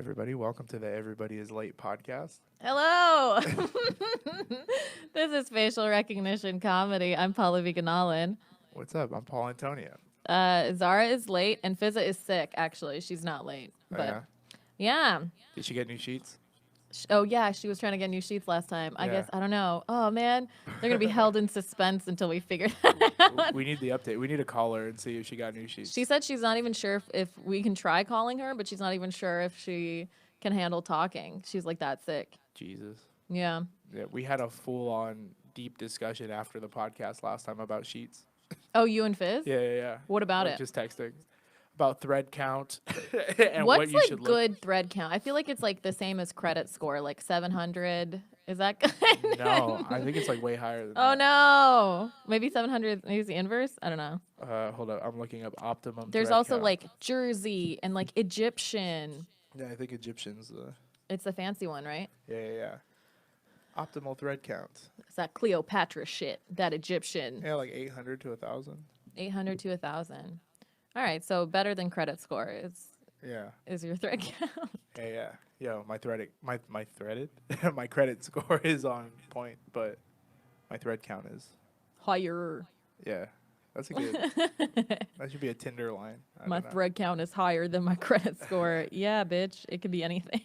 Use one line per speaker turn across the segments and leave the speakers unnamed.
everybody. Welcome to the Everybody is Late podcast.
Hello. This is facial recognition comedy. I'm Pallavi Ganalin.
What's up? I'm Paul Antonio.
Zahra is late and Fizaa is sick, actually. She's not late.
Oh,
But
yeah?
yeah.
Did she get new sheets?
Oh, yeah. She was trying to get new sheets last time. I
Yeah.
guess. I don't know. Oh, man. They're going to be held in suspense until we figure that out.
We need the update. We need to call her and see if she got new sheets.
She said she's not even sure if we can try calling her, but she's not even sure if she can handle talking. She's like that sick.
Jesus.
Yeah.
Yeah, we had a full-on deep discussion after the podcast last time about sheets.
Oh, you and Fizz?
Yeah.
What about
Like,
it?
just texting about thread count and
What's
what you
like
should
good thread count? I feel like it's like the same as credit score, like 700. Is that good?
look. No, I think it's like way higher than
Oh
that.
no, maybe 700 is the inverse. I don't know.
Hold up. I'm looking up optimum
There's
thread
also
count.
like Jersey and like Egyptian.
Yeah, I think Egyptians.
It's the fancy one, right?
Yeah. Optimal thread count.
It's that Cleopatra shit. That Egyptian.
Yeah, like 800 to 1,000.
800 to 1,000. All right, so better than credit score
Yeah.
is your thread count.
Yeah. Yo, my credit score is on point, but my thread count is.
Higher.
Yeah. That's a good. That should be a Tinder line. I
My
don't know.
thread count is higher than my credit score. Yeah, bitch. It could be anything.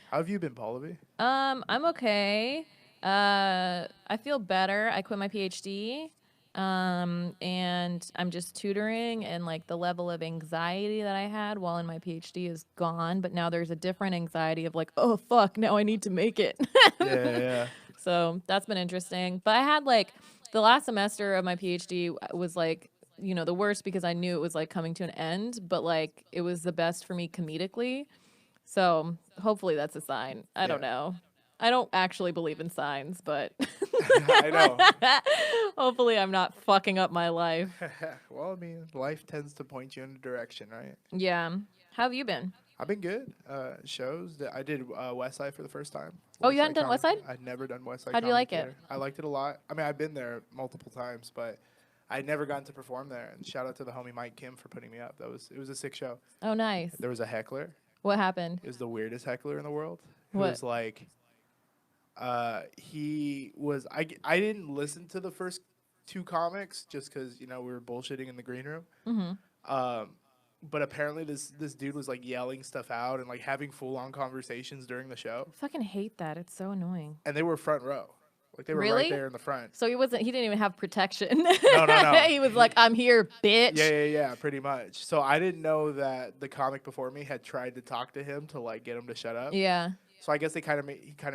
How have you been, Pallavi?
I'm okay. I feel better. I quit my PhD. And I'm just tutoring, and like the level of anxiety that I had while in my PhD is gone, but now there's a different anxiety of like, oh fuck, now I need to make it.
Yeah.
So that's been interesting. But I had like the last semester of my PhD was like, you know, the worst because I knew it was like coming to an end, but like it was the best for me comedically. So hopefully that's a sign. I don't know. I don't actually believe in signs, but
I know.
hopefully I'm not fucking up my life.
Well, I mean, life tends to point you in a direction, right?
Yeah. How have you been?
I've been good. Shows that I did West Side for the first time.
Oh, you hadn't done West Side?
I'd never done West Side.
How'd you like it?
Theater. I liked it a lot. I mean, I've been there multiple times, but I'd never gotten to perform there. And shout out to the homie Mike Kim for putting me up. It was a sick show.
Oh, nice.
There was a heckler.
What happened?
It was the weirdest heckler in the world. It
What?
was like, he was. I didn't listen to the first two comics just because we were bullshitting in the green room.
Mm-hmm.
But apparently this dude was like yelling stuff out and like having full on conversations during the show.
I fucking hate that. It's so annoying.
And they were front row. Like they were
Really?
right there in the front.
So he didn't even have protection.
No.
He was like, I'm here, bitch.
Yeah, pretty much. So I didn't know that the comic before me had tried to talk to him to like get him to shut up.
Yeah.
So I guess he kind of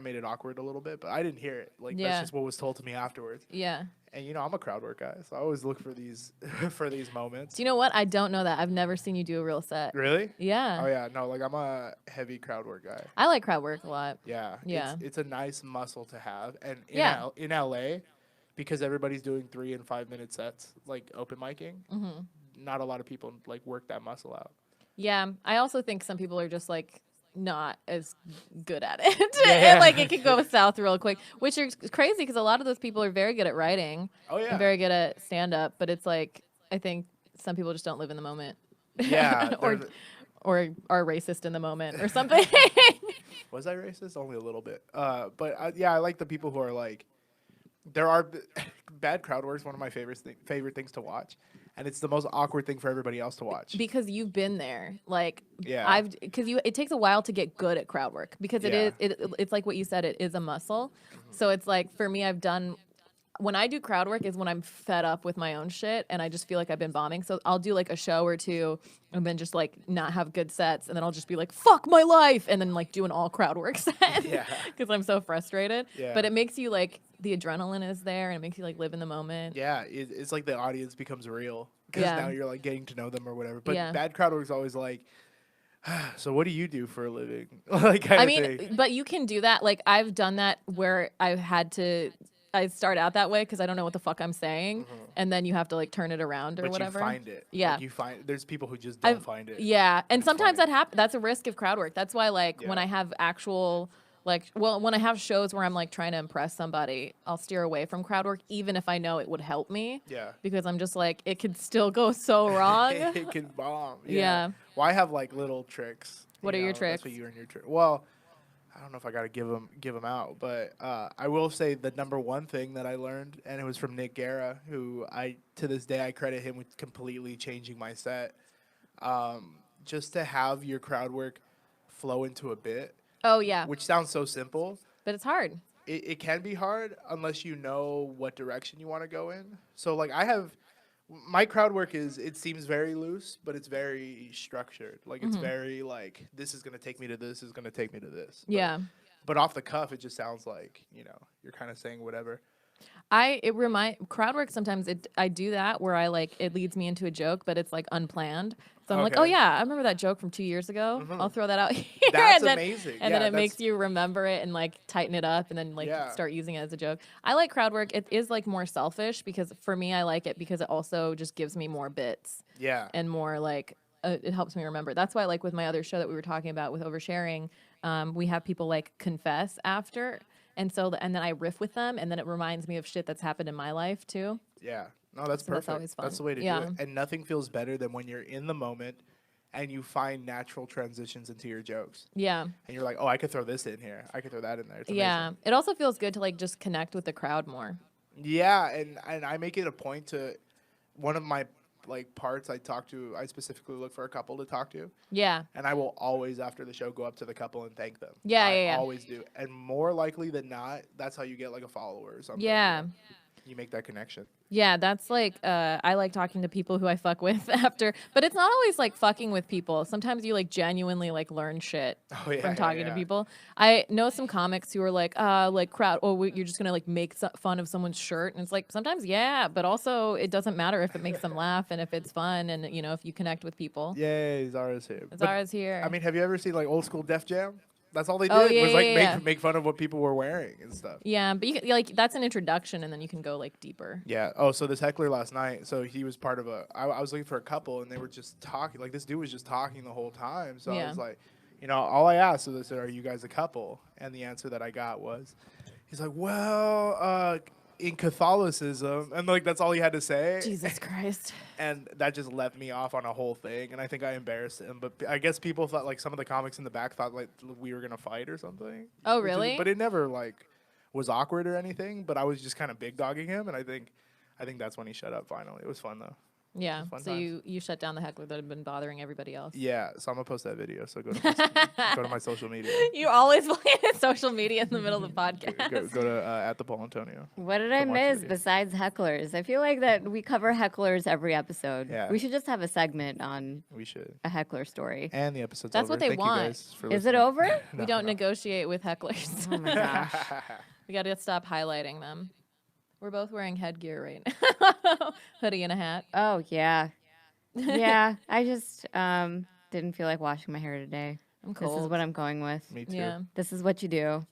made it awkward a little bit, but I didn't hear it. Like
Yeah.
that's just what was told to me afterwards.
Yeah.
And I'm a crowd work guy, so I always look for these for these moments.
Do you know what? I don't know that. I've never seen you do a real set.
Really?
Yeah.
Oh yeah, no, like I'm a heavy crowd work guy.
I like crowd work a lot.
Yeah.
Yeah.
It's a nice muscle to have. And in
Yeah.
LA, because everybody's doing 3 and 5 minute sets, like open micing, not a lot of people like work that muscle out.
Yeah. I also think some people are just like not as good at it.
Yeah.
Like it can go south real quick, which is crazy because a lot of those people are very good at writing.
Oh yeah.
And very good at stand up, but it's like I think some people just don't live in the moment.
Yeah.
or are racist in the moment or something.
Was I racist? Only a little bit. But I like the people who are like, there are bad crowd work is one of my favorite things to watch, and it's the most awkward thing for everybody else to watch.
Because you've been there, like
Yeah.
it takes a while to get good at crowd work because it's like what you said, it is a muscle. So it's like for me, when I do crowd work is when I'm fed up with my own shit and I just feel like I've been bombing. So I'll do like a show or two and then just like not have good sets. And then I'll just be like, fuck my life. And then like do an all crowd work set.
Yeah.
Because I'm so frustrated.
Yeah.
But it makes you like, the adrenaline is there and it makes you like live in the moment.
Yeah, it's like the audience becomes real because
Yeah.
now you're like getting to know them or whatever. But
Yeah.
bad crowd work is always like, so what do you do for a living? Like kind
I
of
mean,
thing.
but you can do that. Like I've done that where I start out that way because I don't know what the fuck I'm saying, and then you have to like turn it around or
But
whatever.
you find it.
Yeah.
Like, there's people who just don't find it.
Yeah, and
It's
sometimes
funny.
that happens. That's a risk of crowd work. That's why like when
Yeah.
I have actual when I have shows where I'm like trying to impress somebody, I'll steer away from crowd work even if I know it would help me.
Yeah.
Because I'm just like it could still go so wrong.
It can bomb.
Yeah.
Well, I have like little tricks.
What are your tricks?
That's what you and your trick. Well, I don't know if I got to give them out, but I will say the number one thing that I learned, and it was from Nick Guerra, who to this day I credit him with completely changing my set. Just to have your crowd work flow into a bit.
Oh yeah.
Which sounds so simple,
but it's hard.
It can be hard unless you know what direction you want to go in. So like my crowd work it seems very loose, but it's very structured. Like it's very like, this is going to take me to this, is going to take me to this.
Yeah.
But off the cuff, it just sounds like, you're kind of saying whatever.
Crowd work sometimes I do that where it leads me into a joke, but it's like unplanned. So I'm like, oh yeah, I remember that joke from 2 years ago. I'll throw that out here.
That's amazing.
And then it makes you remember it and like tighten it up and then start using it as a joke. I like crowd work. It is like more selfish because for me, I like it because it also just gives me more bits.
Yeah.
And more like, it helps me remember. That's why like with my other show that we were talking about with oversharing, we have people like confess after. And then I riff with them, and then it reminds me of shit that's happened in my life too.
Yeah, no, that's perfect.
That's always fun.
That's the way to do it. And nothing feels better than when you're in the moment, and you find natural transitions into your jokes.
Yeah.
And you're like, oh, I could throw this in here. I could throw that in there. It's
amazing. It also feels good to like just connect with the crowd more.
Yeah, and I make it a point to one of my parts I specifically look for a couple to talk to.
Yeah.
And I will always, after the show, go up to the couple and thank them.
Yeah,
I always do. And more likely than not, that's how you get like a follower or something.
Yeah.
You make that connection.
Yeah, that's like, I like talking to people who I fuck with after, but it's not always like fucking with people. Sometimes you like genuinely like learn shit from talking to people. I know some comics who are like crowd, you're just gonna like make fun of someone's shirt. And it's like, sometimes, yeah, but also it doesn't matter if it makes them laugh and if it's fun and, if you connect with people.
Yay, Zahra's here.
Zahra's here.
I mean, have you ever seen like old school Def Jam? That's all they did was make fun of what people were wearing and stuff.
Yeah, but you can, that's an introduction, and then you can go like deeper.
Yeah. Oh, so this heckler last night. So he was part of I was looking for a couple, and they were just talking. Like this dude was just talking the whole time. So I was like, all I asked was, I said, "Are you guys a couple?" And the answer that I got was, he's like, "Well, in Catholicism," and like that's all he had to say.
Jesus Christ.
And that just left me off on a whole thing, and I think I embarrassed him. But I guess people thought, like, some of the comics in the back thought like we were gonna fight or something.
Oh, really?
But it never like was awkward or anything. But I was just kind of big dogging him, and I think that's when he shut up finally. It was fun though.
Yeah. So you shut down the heckler that had been bothering everybody else.
Yeah. So I'm gonna post that video. So go to my social media.
You always play social media in the middle of the podcast.
Go to at the Paul Antonio.
What did I miss besides hecklers? I feel like that we cover hecklers every episode.
Yeah.
We should just have a segment on.
We should.
A heckler story.
And the episode's
That's
over.
what they
Thank
want.
You guys for
Is it over?
We don't negotiate with hecklers.
Oh my gosh.
We got to stop highlighting them. We're both wearing headgear right now. Hoodie and a hat.
Oh, yeah. Yeah, I just didn't feel like washing my hair today.
I'm cold.
This is what I'm going with.
Me too.
Yeah.
This is what you do.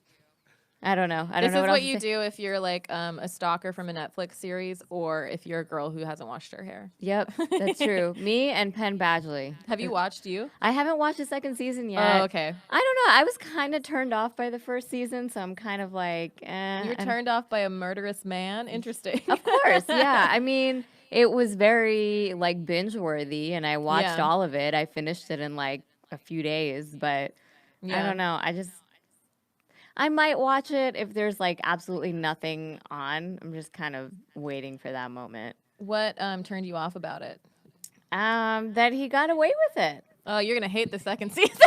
I don't know.
This is what you do if you're like a stalker from a Netflix series or if you're a girl who hasn't washed her hair.
Yep, that's true. Me and Penn Badgley.
Have you watched you?
I haven't watched the second season yet.
Oh, okay.
I don't know. I was kind of turned off by the first season, so I'm kind of like,
You're turned off by a murderous man? Interesting.
Of course, yeah. I mean, it was very like binge worthy, and I watched all of it. I finished it in like a few days, but I don't know. I might watch it if there's like absolutely nothing on. I'm just kind of waiting for that moment.
What turned you off about it?
That he got away with it.
Oh, you're gonna hate the second season.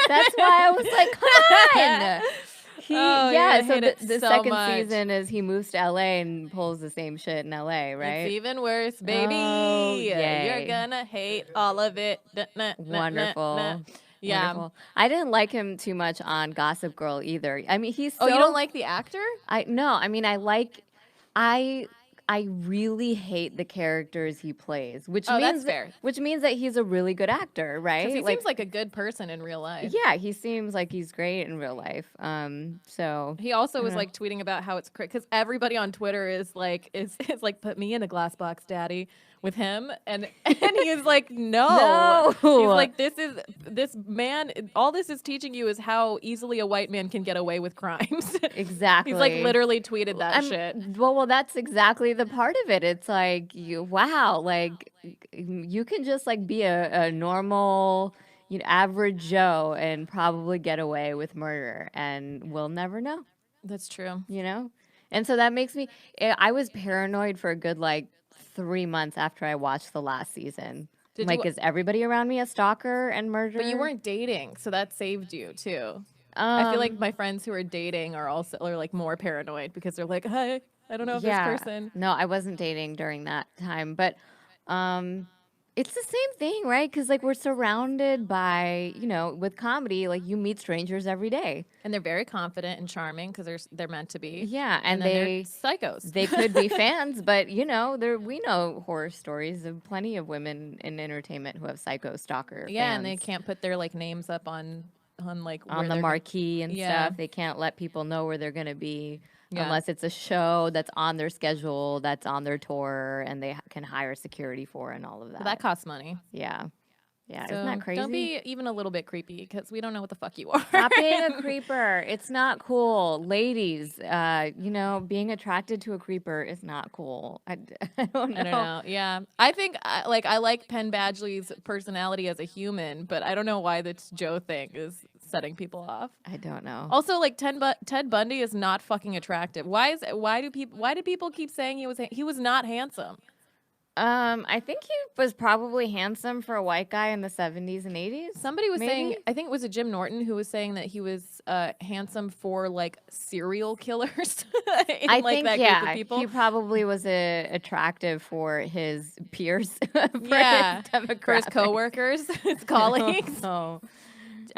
That's why I was like, come on. So the
so
second
much.
season is he moves to LA and pulls the same shit in LA, right?
It's even worse, baby.
Oh, yay.
You're gonna hate all of it.
Wonderful.
Yeah.
Wonderful. I didn't like him too much on Gossip Girl either. I mean, he's so...
Oh, you don't like the actor?
I really hate the characters he plays, which
that's fair.
Which means that he's a really good actor, right?
Because he seems like a good person in real life.
Yeah, he seems like he's great in real life. So
he also was like tweeting about how it's because everybody on Twitter is like put me in a glass box, daddy, with him, and he's like no. He's like this man. All this is teaching you is how easily a white man can get away with crimes.
Exactly.
He's like literally tweeted that shit.
Well, that's exactly the part of it. It's like like you can just like be a normal, average Joe and probably get away with murder, and we'll never know.
That's true.
And so that makes me. I was paranoid for a good 3 months after I watched the last season. Is everybody around me a stalker and murderer?
But you weren't dating, so that saved you too. I feel like my friends who are dating are more paranoid because they're like, "Hi, I don't know if this person."
No, I wasn't dating during that time, but it's the same thing, right? Because we're surrounded by, with comedy, you meet strangers every day,
and they're very confident and charming because they're meant to be.
Yeah, and
they're psychos.
They could be fans, but we know horror stories of plenty of women in entertainment who have psycho stalker.
Yeah,
fans.
And they can't put their names up on
the marquee and stuff. They can't let people know where they're going to be. Unless it's a show that's on their schedule, that's on their tour, and they can hire security for and all of that.
Well, that costs money.
Yeah. Yeah,
so
isn't that crazy?
Don't be even a little bit creepy because we don't know what the fuck you are.
Stop being a creeper. It's not cool. Ladies, being attracted to a creeper is not cool. I don't know.
Yeah. I think I like Penn Badgley's personality as a human, but I don't know why this Joe thing is setting people off.
I don't know.
Also, Ted Bundy is not fucking attractive. Why do people keep saying he was not handsome?
I think he was probably handsome for a white guy in the 70s and 80s.
Somebody was saying, I think it was a Jim Norton who was saying that he was handsome for serial killers.
I think
that group of people.
He probably was attractive for his peers,
for his coworkers, his colleagues.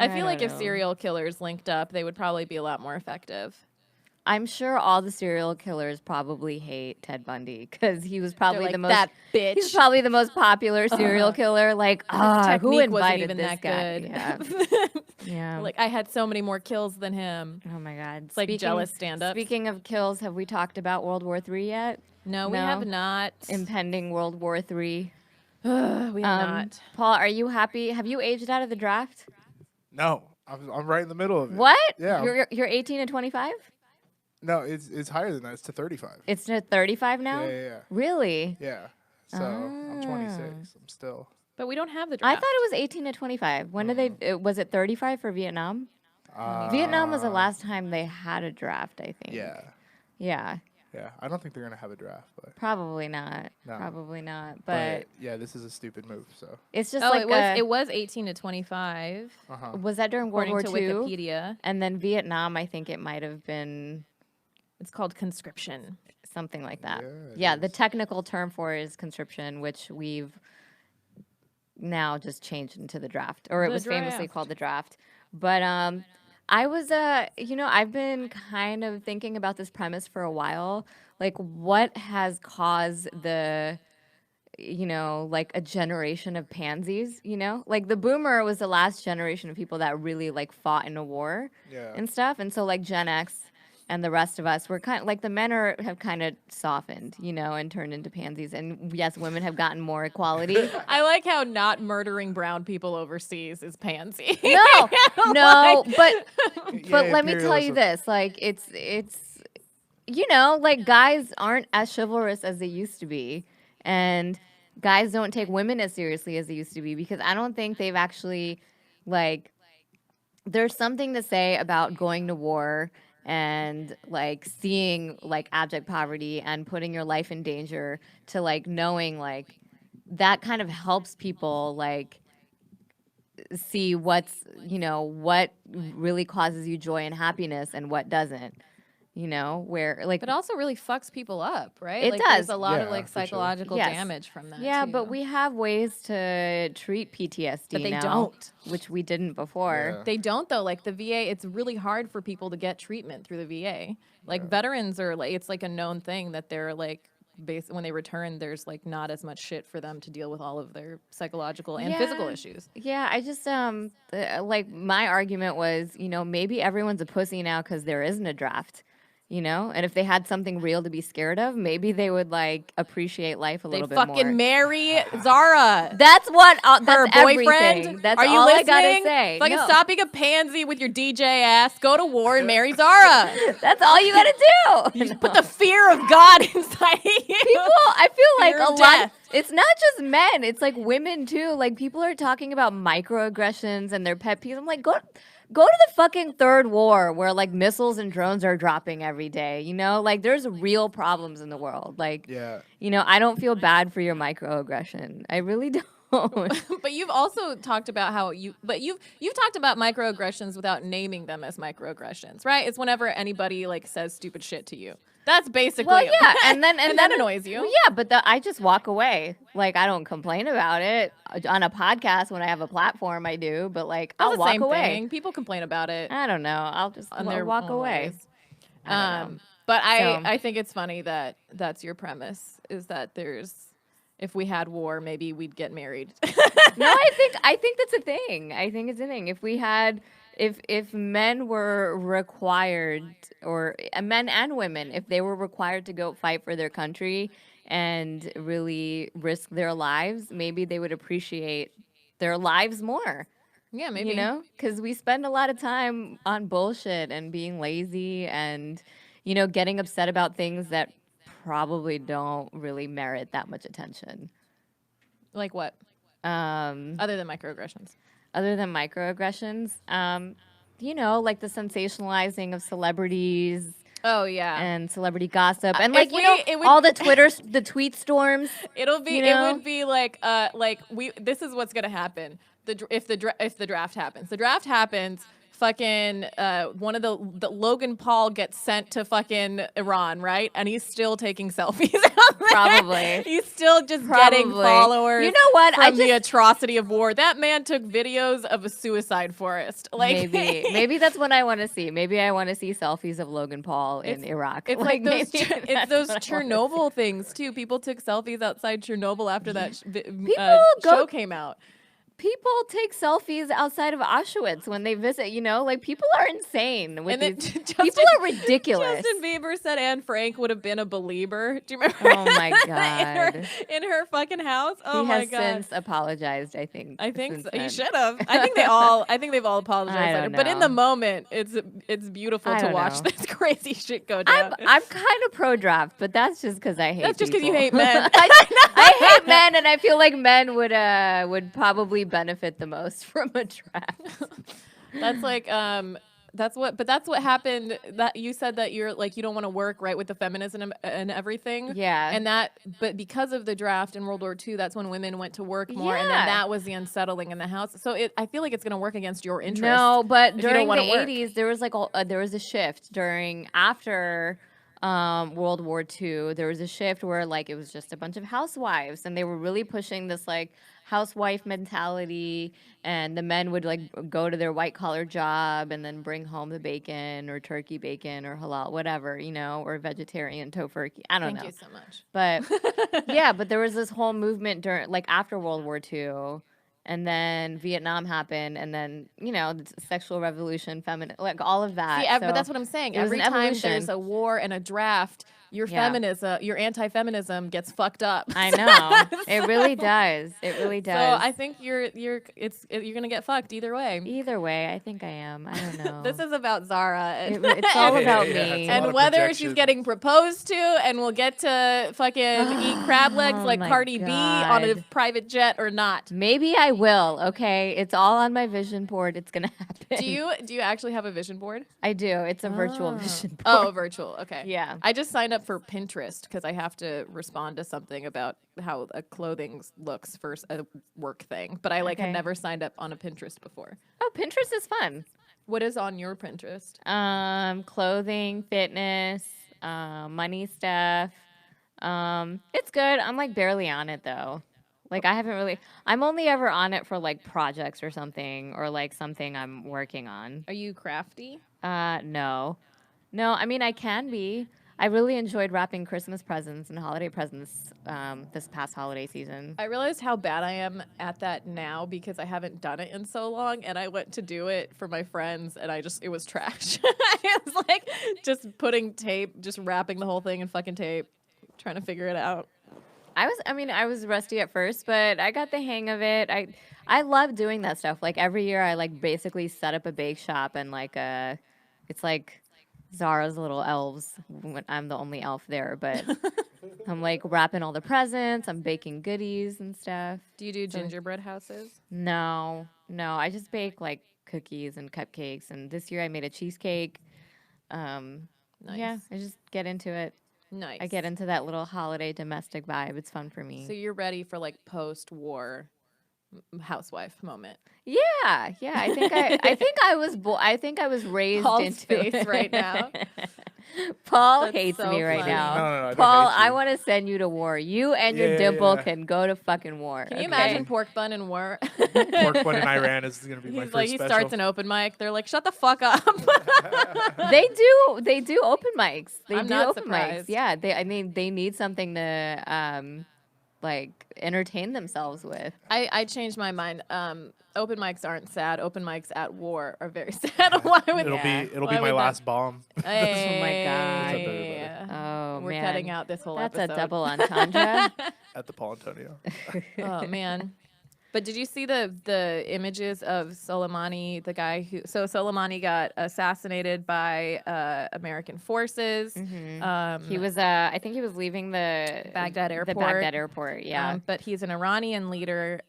I feel like if
know.
serial killers linked up, they would probably be a lot more effective.
I'm sure all the serial killers probably hate Ted Bundy because he was probably the most
that bitch.
He's probably the most popular serial killer. Who invited
wasn't even
this
that
guy?
good.
Yeah.
I had so many more kills than him.
Oh my God.
It's jealous stand-up.
Speaking of kills, have we talked about World War III yet?
No, we have not.
Impending World War III.
We have not.
Paul, are you happy? Have you aged out of the draft?
No, I'm right in the middle of it.
What?
Yeah.
You're 18 and 25?
No, it's higher than that. It's to 35.
It's to 35 now?
Yeah.
Really?
Yeah. So I'm 26. I'm still.
But we don't have the
I
draft.
thought it was 18 to 25. When did they? Was it 35 for Vietnam? Vietnam was the last time they had a draft, I think.
Yeah.
Yeah.
Yeah. I don't think they're gonna have a draft, but
Probably not.
No.
Probably not. But
yeah, this is a stupid move. So
it's just
it was 18 to 25.
Was that during World War
according
II?
to Wikipedia.
And then Vietnam, I think it might have been
It's called conscription.
something like that.
Yeah, it
the
is.
technical term for it is conscription, which we've now just changed into the draft, or it
The
was famously
draft.
called the draft. But I was, I've been kind of thinking about this premise for a while. What has caused the, a generation of pansies, the boomer was the last generation of people that really fought in a war
yeah.
and stuff. And so Gen X and the rest of us were kind of the men have kind of softened, and turned into pansies. And yes, women have gotten more equality.
I like how not murdering brown people overseas is pansy.
No, but
Yeah,
let me tell you
imperialism.
this, it's guys aren't as chivalrous as they used to be, and guys don't take women as seriously as they used to be, because I don't think they've actually there's something to say about going to war and seeing abject poverty and putting your life in danger to knowing that kind of helps people see what really causes you joy and happiness and what doesn't, where
But also really fucks people up, right?
It
There's
does.
a lot of
Yeah, for sure.
psychological
Yes.
damage from that.
yeah,
too.
but we have ways to treat PTSD
But they
now,
don't.
which we didn't before.
Yeah.
They don't though. The VA, it's really hard for people to get treatment through the VA. Veterans are it's a known thing that they're when they return, there's not as much shit for them to deal with all of their psychological and physical issues.
Yeah, I just my argument was, maybe everyone's a pussy now because there isn't a draft, and if they had something real to be scared of, maybe they would appreciate life a
They
little bit
fucking
more.
marry Zahra.
That's what that's
Her boyfriend.
everything. That's
Are you
all
listening?
I gotta say.
Fucking
No.
stop being a pansy with your DJ ass. Go to war and marry Zahra.
That's all you gotta do.
You just put the fear of God inside of you.
People, I feel
Fear
a
of
lot.
death.
It's not just men. It's like women too. Like people are talking about microaggressions and their pet peeves. I'm like, go to the fucking third war where like missiles and drones are dropping every day. You know, like there's real problems in the world. Like, you know, I don't feel bad for your microaggression. I really don't.
But you've also talked about how you've talked about microaggressions without naming them as microaggressions, right? It's whenever anybody like says stupid shit to you. That's basically
and then
that annoys you.
Well, yeah, but I just walk away. Like I don't complain about it on a podcast when I have a platform. I do, but like I'll walk away.
Thing. People complain about it.
I don't know. I'll just walk away.
But I think it's funny that that's your premise is that if we had war, maybe we'd get married.
No, I think that's a thing. I think it's a thing. If we had, if men were required, or men and women, if they were required to go fight for their country and really risk their lives, maybe they would appreciate their lives more.
Yeah, maybe.
You know, because we spend a lot of time on bullshit and being lazy and, you know, getting upset about things that probably don't really merit that much attention.
Like what? Other than microaggressions.
You know, like the sensationalizing of celebrities.
Oh yeah,
and celebrity gossip, and like all the the tweet storms.
It would be like this is what's gonna happen. If the draft happens, fucking one of the Logan Paul gets sent to fucking Iran, right? And he's still taking selfies out there.
Probably.
He's still just getting followers.
You know what?
From the atrocity of war. That man took videos of a suicide forest. Like
maybe that's what I want to see. Maybe I want to see selfies of Logan Paul in Iraq.
It's like those those Chernobyl things too. People took selfies outside Chernobyl after that show came out.
People take selfies outside of Auschwitz when they visit, you know? Like, people are insane. People are ridiculous.
Justin Bieber said Anne Frank would have been a believer. Do you remember?
Oh, my God.
in her fucking house? Oh, my God.
He has since apologized, I think.
I think so. He should have. I think they've all apologized. But in the moment, it's beautiful to watch this crazy shit go down.
I'm kind of pro-draft, but that's just because I hate
That's just because
people.
you hate men.
I hate men, and I feel like men would probably benefit the most from a draft.
That's like that's what happened. That you said that you're like you don't want to work right with the feminism and everything.
Yeah.
But because of the draft in World War II, that's when women went to work more, and then that was the unsettling in the house. So I feel like it's going to work against your interest.
No, but during the 80s, there was like there was a shift after World War II. There was a shift where like it was just a bunch of housewives, and they were really pushing this like housewife mentality, and the men would like go to their white collar job and then bring home the bacon or turkey bacon or halal, whatever, you know, or vegetarian tofurkey. I don't know.
Thank you so much.
But yeah, but there was this whole movement during like after World War II. And then Vietnam happened, and then, you know, the sexual revolution, like all of that.
See, but that's what I'm saying. Every time there's a war and a draft, your feminism, your anti-feminism gets fucked up.
I know. It really does. It really does.
So I think you're gonna get fucked either way.
Either way, I think I am. I don't know.
This is about Zahra.
It's all about me.
And whether she's getting proposed to, and we'll get to fucking eat crab legs like Cardi B on a private jet or not.
Maybe I will. Okay, it's all on my vision board. It's gonna happen.
Do you actually have a vision board?
I do. It's a virtual vision board.
Oh, virtual. Okay.
Yeah.
I just signed up for Pinterest because I have to respond to something about how a clothing looks for a work thing. But I had never signed up on a Pinterest before.
Oh, Pinterest is fun.
What is on your Pinterest?
Clothing, fitness, money stuff. It's good. I'm like barely on it though. Like I'm only ever on it for like projects or something, or like something I'm working on.
Are you crafty?
No. I mean, I can be. I really enjoyed wrapping Christmas presents and holiday presents this past holiday season.
I realized how bad I am at that now because I haven't done it in so long, and I went to do it for my friends, and it was trash. It was like just putting tape, just wrapping the whole thing in fucking tape, trying to figure it out.
I was rusty at first, but I got the hang of it. I love doing that stuff. Like every year I like basically set up a bake shop, and like it's like Zara's little elves when I'm the only elf there, but I'm like wrapping all the presents. I'm baking goodies and stuff.
Do you do gingerbread houses?
No. I just bake like cookies and cupcakes. And this year I made a cheesecake.
Nice.
Yeah, I just get into it.
Nice.
I get into that little holiday domestic vibe. It's fun for me.
So you're ready for like post-war housewife moment.
Yeah. I think I was raised
Paul's
into
face
it
right now.
Paul
That's
hates
so
me right
funny.
now.
No, I don't
Paul,
hate you.
I want to send you to war. You and your dimple can go to fucking war.
Can you imagine pork bun and war?
Pork bun in Iran is going to be my
He's
first
like, he
special.
starts an open mic. They're like, shut the fuck up.
They do open mics.
I'm
do
not
open
surprised.
mics. Yeah, they need something to like entertain themselves with.
I changed my mind. Open mics aren't sad. Open mics at war are very sad. Why would
It'll
why
be my
would
last bomb.
Hey,
Oh my God.
yeah.
Oh,
We're
man.
cutting out this whole
That's
episode.
a double entendre.
At the Paul Antonio.
Oh man. But did you see the images of Soleimani, the guy who? So Soleimani got assassinated by American forces.
He was, I think he was leaving the
Baghdad airport.
The Baghdad airport, yeah.
But he's an Iranian leader,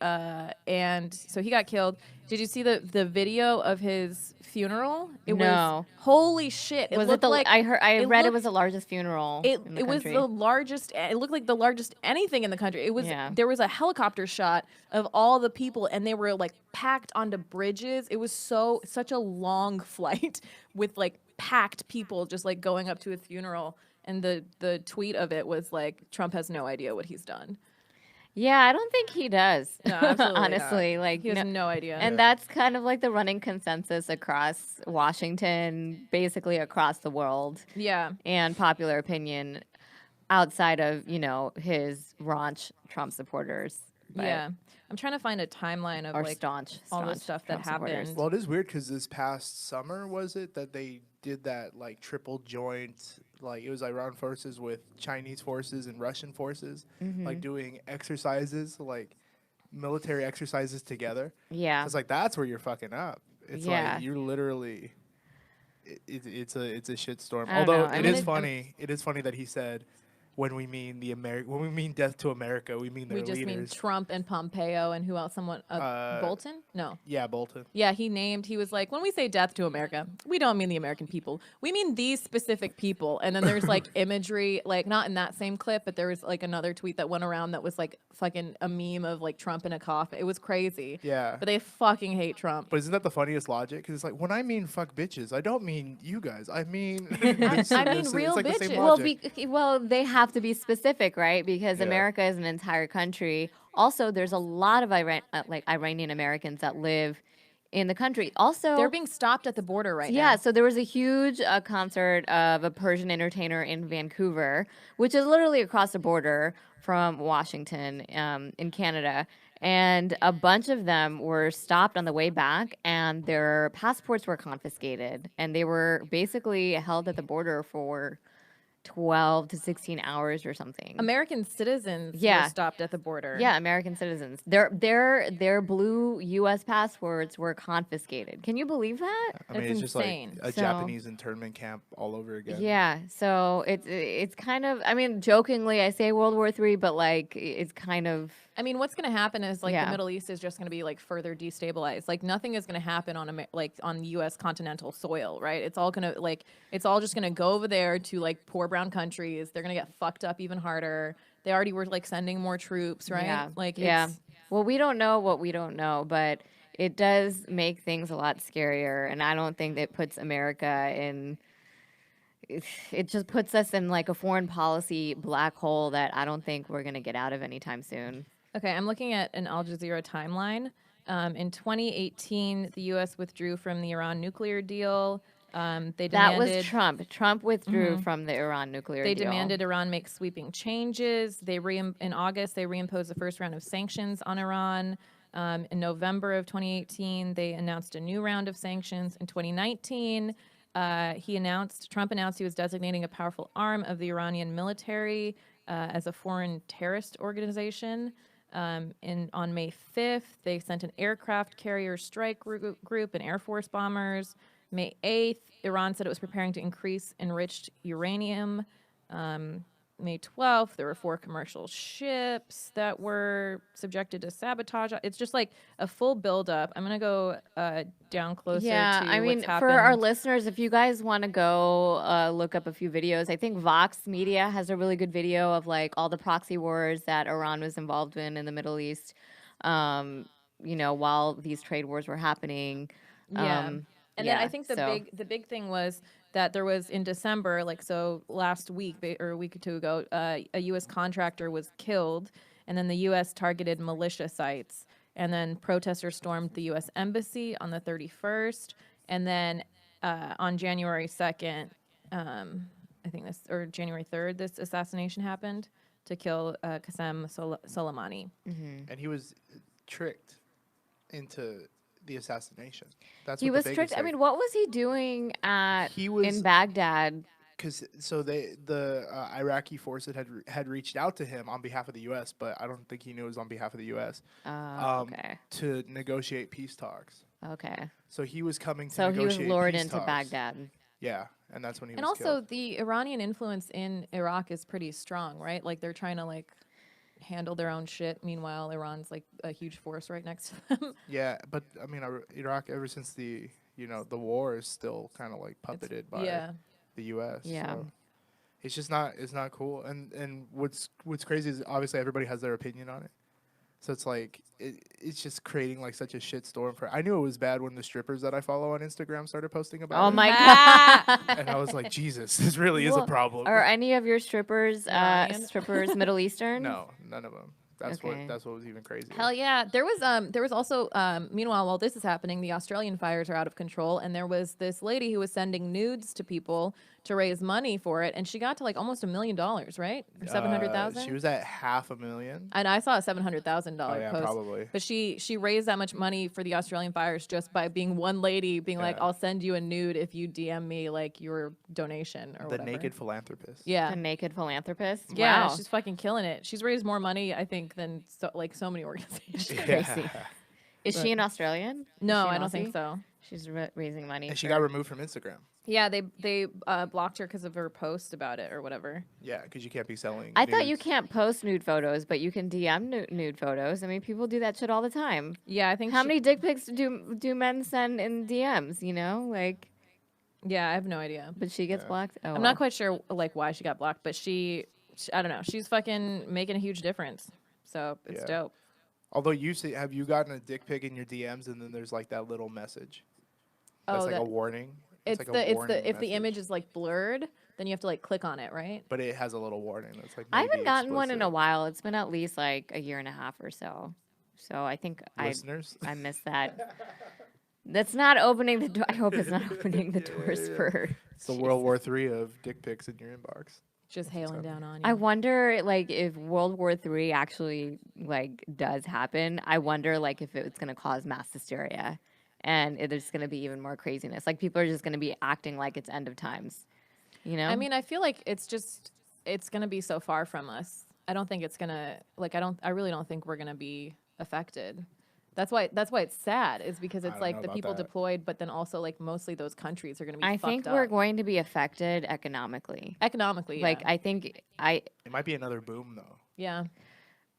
and so he got killed. Did you see the video of his funeral? It
No.
was holy shit. It
Was
looked
it the?
like
I read it
looked-
was the largest funeral.
It
in the
was
country.
the largest. It looked like the largest anything in the country. It was.
Yeah.
There was a helicopter shot of all the people, and they were like packed onto bridges. It was such a long flight with like packed people just like going up to his funeral. And the tweet of it was like, Trump has no idea what he's done.
Yeah, I don't think he does.
No, absolutely
honestly, like
He has no idea.
And that's kind of like the running consensus across Washington, basically across the world.
Yeah.
And popular opinion outside of, his raunch Trump supporters. But-
Yeah. I'm trying to find a timeline of
Or
like
staunch
all the stuff that
Trump supporters.
happened.
Well, it is weird because this past summer, was it, that they did that like triple joint, like it was Iran forces with Chinese forces and Russian forces, like doing exercises, like military exercises together.
Yeah.
It's like, that's where you're fucking up. It's
Yeah.
like, you're literally, it's a shitstorm.
I don't
Although
know. I
it
mean,
is funny, it is funny that he said, when we mean when we mean death to America, we mean their
We just mean
leaders.
Trump and Pompeo and who else? Bolton? No.
Yeah, Bolton.
Yeah, he was like, when we say death to America, we don't mean the American people. We mean these specific people. And then there's like imagery, like not in that same clip, but there was like another tweet that went around that was like fucking a meme of like Trump in a coffin. It was crazy.
Yeah.
But they fucking hate Trump.
But isn't that the funniest logic? Because it's like, when I mean fuck bitches, I don't mean you guys. I mean,
I mean real
it's like the same
bitches.
logic.
Well, they have to be specific, right? Because
Yeah.
America is an entire country. Also, there's a lot of Iranian Americans that live in the country. Also,
They're being stopped at the border right now.
yeah, so there was a huge concert of a Persian entertainer in Vancouver, which is literally across the border from Washington in Canada. And a bunch of them were stopped on the way back, and their passports were confiscated. And they were basically held at the border for 12 to 16 hours or something.
American citizens
Yeah.
were stopped at the border.
Yeah, American citizens. Their blue U.S. passports were confiscated. Can you believe that?
I mean,
That's
it's just like
insane.
a
So-
Japanese internment camp all over again.
Yeah, so it's kind of, I mean, jokingly I say World War III, but like it's kind of,
I mean, what's going to happen is like
Yeah.
the Middle East is just going to be like further destabilized. Like nothing is going to happen on on U.S. continental soil, right? It's all going to it's all just going to go over there to like poor brown countries. They're going to get fucked up even harder. They already were like sending more troops, right?
yeah,
Like
yeah.
it's,
Well, we don't know what we don't know, but it does make things a lot scarier, and I don't think that puts America in. It just puts us in like a foreign policy black hole that I don't think we're gonna get out of anytime soon.
Okay, I'm looking at an Al Jazeera timeline. In 2018, the U.S. withdrew from the Iran nuclear deal. They demanded,
That was Trump. Trump withdrew from the Iran nuclear
They
deal.
demanded Iran make sweeping changes. In August, they reimposed the first round of sanctions on Iran. In November of 2018, they announced a new round of sanctions. In 2019, Trump announced he was designating a powerful arm of the Iranian military as a foreign terrorist organization. On May 5th, they sent an aircraft carrier strike group and Air Force bombers. May 8th, Iran said it was preparing to increase enriched uranium. May 12th, there were 4 commercial ships that were subjected to sabotage. It's just like a full buildup. I'm going to go down closer to
I mean,
what's happened.
for our listeners, if you guys want to go look up a few videos, I think Vox Media has a really good video of like all the proxy wars that Iran was involved in the Middle East, while these trade wars were happening.
And then I think the big thing was that there was in December, like so last week or a week or two ago, a U.S. contractor was killed, and then the U.S. targeted militia sites, and then protesters stormed the U.S. embassy on the 31st, and then on January 2nd, I think or January 3rd, this assassination happened to kill Qasem Soleimani.
Mm-hmm.
And he was tricked into the assassination.
He was tricked. I mean, what was he doing in Baghdad?
Because the Iraqi forces had reached out to him on behalf of the U.S., but I don't think he knew it was on behalf of the U.S.
Okay.
To negotiate peace talks.
Okay.
So he was coming to
So he was lured
peace
into
talks.
Baghdad.
Yeah, and that's when he
and
was
also
killed.
the Iranian influence in Iraq is pretty strong, right? Like they're trying to like handle their own shit. Meanwhile, Iran's like a huge force right next to them.
Yeah, but I mean, Iraq ever since the war is still kind of like puppeted by the U.S.
Yeah.
So it's just not cool. And what's crazy is obviously everybody has their opinion on it. So it's like it's just creating like such a shit storm for. I knew it was bad when the strippers that I follow on Instagram started posting about it.
Oh my god!
And I was like, Jesus, this really is a problem.
Are any of your strippers Middle Eastern?
No, none of them. That's
Okay.
what was even crazy.
Hell yeah. There was also meanwhile while this is happening, the Australian fires are out of control, and there was this lady who was sending nudes to people to raise money for it, and she got to like almost $1 million, right? Or 700,000.
She was at $500,000.
And I saw a $700,000 post.
Probably.
But she raised that much money for the Australian fires just by being one lady being like, I'll send you a nude if you DM me like your donation or whatever.
The naked philanthropist.
Yeah.
The naked philanthropist.
Yeah,
Wow.
she's fucking killing it. She's raised more money, I think, than so many organizations.
Crazy. Is she an Australian?
No,
Is she
I
an
don't think
Aussie?
so.
She's raising money.
And she got removed from Instagram.
Yeah, they blocked her because of her post about it or whatever.
Yeah, because you can't be selling.
I thought you
nudes.
can't post nude photos, but you can DM nude photos. I mean, people do that shit all the time.
Yeah, I think.
How many dick pics do men send in DMs? You know, like.
Yeah, I have no idea.
But she gets blocked. Oh,
I'm not quite sure like why she got blocked, but she I don't know. She's fucking making a huge difference. So it's dope.
Although have you gotten a dick pic in your DMs and then there's like that little message? That's like a warning.
If the image is like blurred, then you have to like click on it, right?
But it has a little warning that's like.
I haven't gotten one in a while. It's been at least like a year and a half or so. So I think I missed that. That's not opening the door. I hope it's not opening the doors for.
It's the World War III of dick pics in your inbox.
Just hailing down on you.
I wonder, like, if World War III actually like does happen. I wonder, like, if it's gonna cause mass hysteria. And there's going to be even more craziness. Like, people are just going to be acting like it's end of times, you know?
I mean, I feel like it's going to be so far from us. I don't think it's going to, like, I really don't think we're going to be affected. That's why it's sad, is because it's like the people deployed, but then also, like, mostly those countries are going to be fucked up.
I think we're going to be affected economically.
Economically, yeah.
Like, I think It
might be another boom, though.
Yeah.